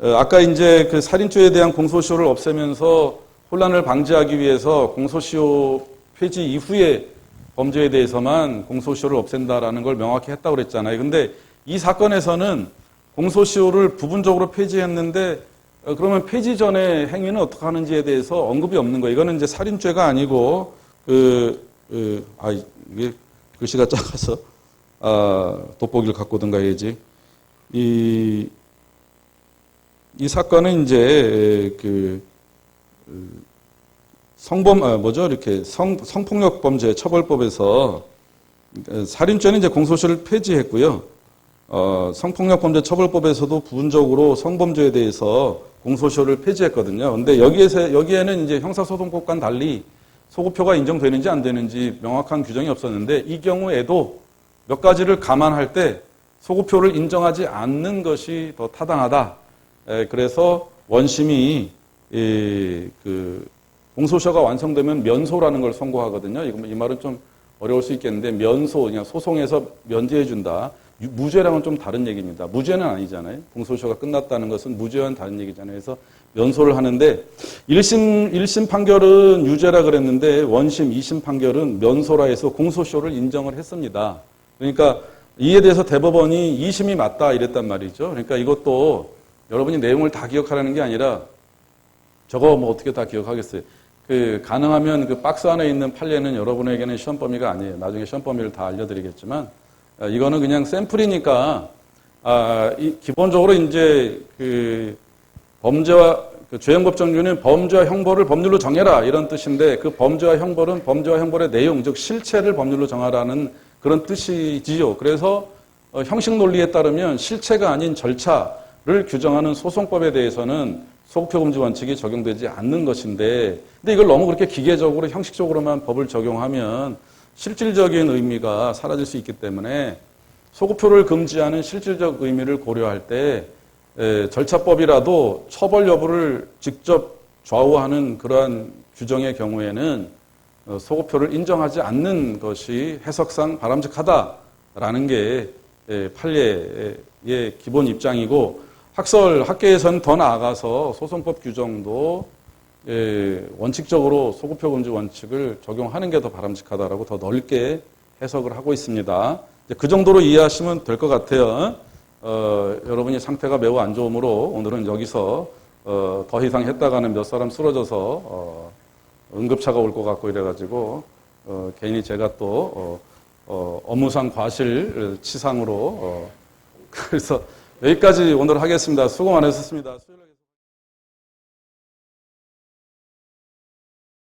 아까 이제 그 살인죄에 대한 공소시효를 없애면서 혼란을 방지하기 위해서 공소시효 폐지 이후에 범죄에 대해서만 공소시효를 없앤다라는 걸 명확히 했다고 그랬잖아요. 근데 이 사건에서는 공소시효를 부분적으로 폐지했는데 그러면 폐지 전에 행위는 어떻게 하는지에 대해서 언급이 없는 거예요. 이거는 이제 살인죄가 아니고 이게 글씨가 작아서 돋보기를 갖고든가 해야지. 이 사건은 이제 성폭력 범죄 처벌법에서 살인죄는 이제 공소시효를 폐지했고요. 성폭력 범죄 처벌법에서도 부분적으로 성범죄에 대해서 공소시효를 폐지했거든요. 근데 여기에는 이제 형사소송법과는 달리 소급표가 인정되는지 안 되는지 명확한 규정이 없었는데, 이 경우에도 몇 가지를 감안할 때 소급표를 인정하지 않는 것이 더 타당하다. 그래서 원심이 공소시효가 완성되면 면소라는 걸 선고하거든요. 이 말은 좀 어려울 수 있겠는데, 면소, 그냥 소송에서 면제해준다. 무죄랑은 좀 다른 얘기입니다. 무죄는 아니잖아요. 공소시효가 끝났다는 것은 무죄와는 다른 얘기잖아요. 그래서 면소를 하는데 1심 판결은 유죄라 그랬는데 원심 2심 판결은 면소라 해서 공소시효를 인정을 했습니다. 그러니까 이에 대해서 대법원이 2심이 맞다 이랬단 말이죠. 그러니까 이것도 여러분이 내용을 다 기억하라는 게 아니라, 저거 뭐 어떻게 다 기억하겠어요. 가능하면 그 박스 안에 있는 판례는 여러분에게는 시험 범위가 아니에요. 나중에 시험 범위를 다 알려드리겠지만, 이거는 그냥 샘플이니까, 기본적으로 이제 범죄와, 죄형법정주는 범죄와 형벌을 법률로 정해라 이런 뜻인데, 그 범죄와 형벌은 범죄와 형벌의 내용, 즉 실체를 법률로 정하라는 그런 뜻이지요. 그래서 형식 논리에 따르면 실체가 아닌 절차를 규정하는 소송법에 대해서는 소급표 금지 원칙이 적용되지 않는 것인데, 근데 이걸 너무 그렇게 기계적으로 형식적으로만 법을 적용하면 실질적인 의미가 사라질 수 있기 때문에 소급표를 금지하는 실질적 의미를 고려할 때 절차법이라도 처벌 여부를 직접 좌우하는 그러한 규정의 경우에는 소급표를 인정하지 않는 것이 해석상 바람직하다라는 게 판례의 기본 입장이고, 학계에서는 더 나아가서 소송법 규정도 원칙적으로 소급표 금지 원칙을 적용하는 게 더 바람직하다라고 더 넓게 해석을 하고 있습니다. 그 정도로 이해하시면 될 것 같아요. 여러분이 상태가 매우 안 좋으므로 오늘은 여기서 더 이상 했다가는 몇 사람 쓰러져서 응급차가 올 것 같고 이래가지고 괜히 제가 또 업무상 과실 치상으로 그래서 여기까지 오늘 하겠습니다. 수고 많으셨습니다.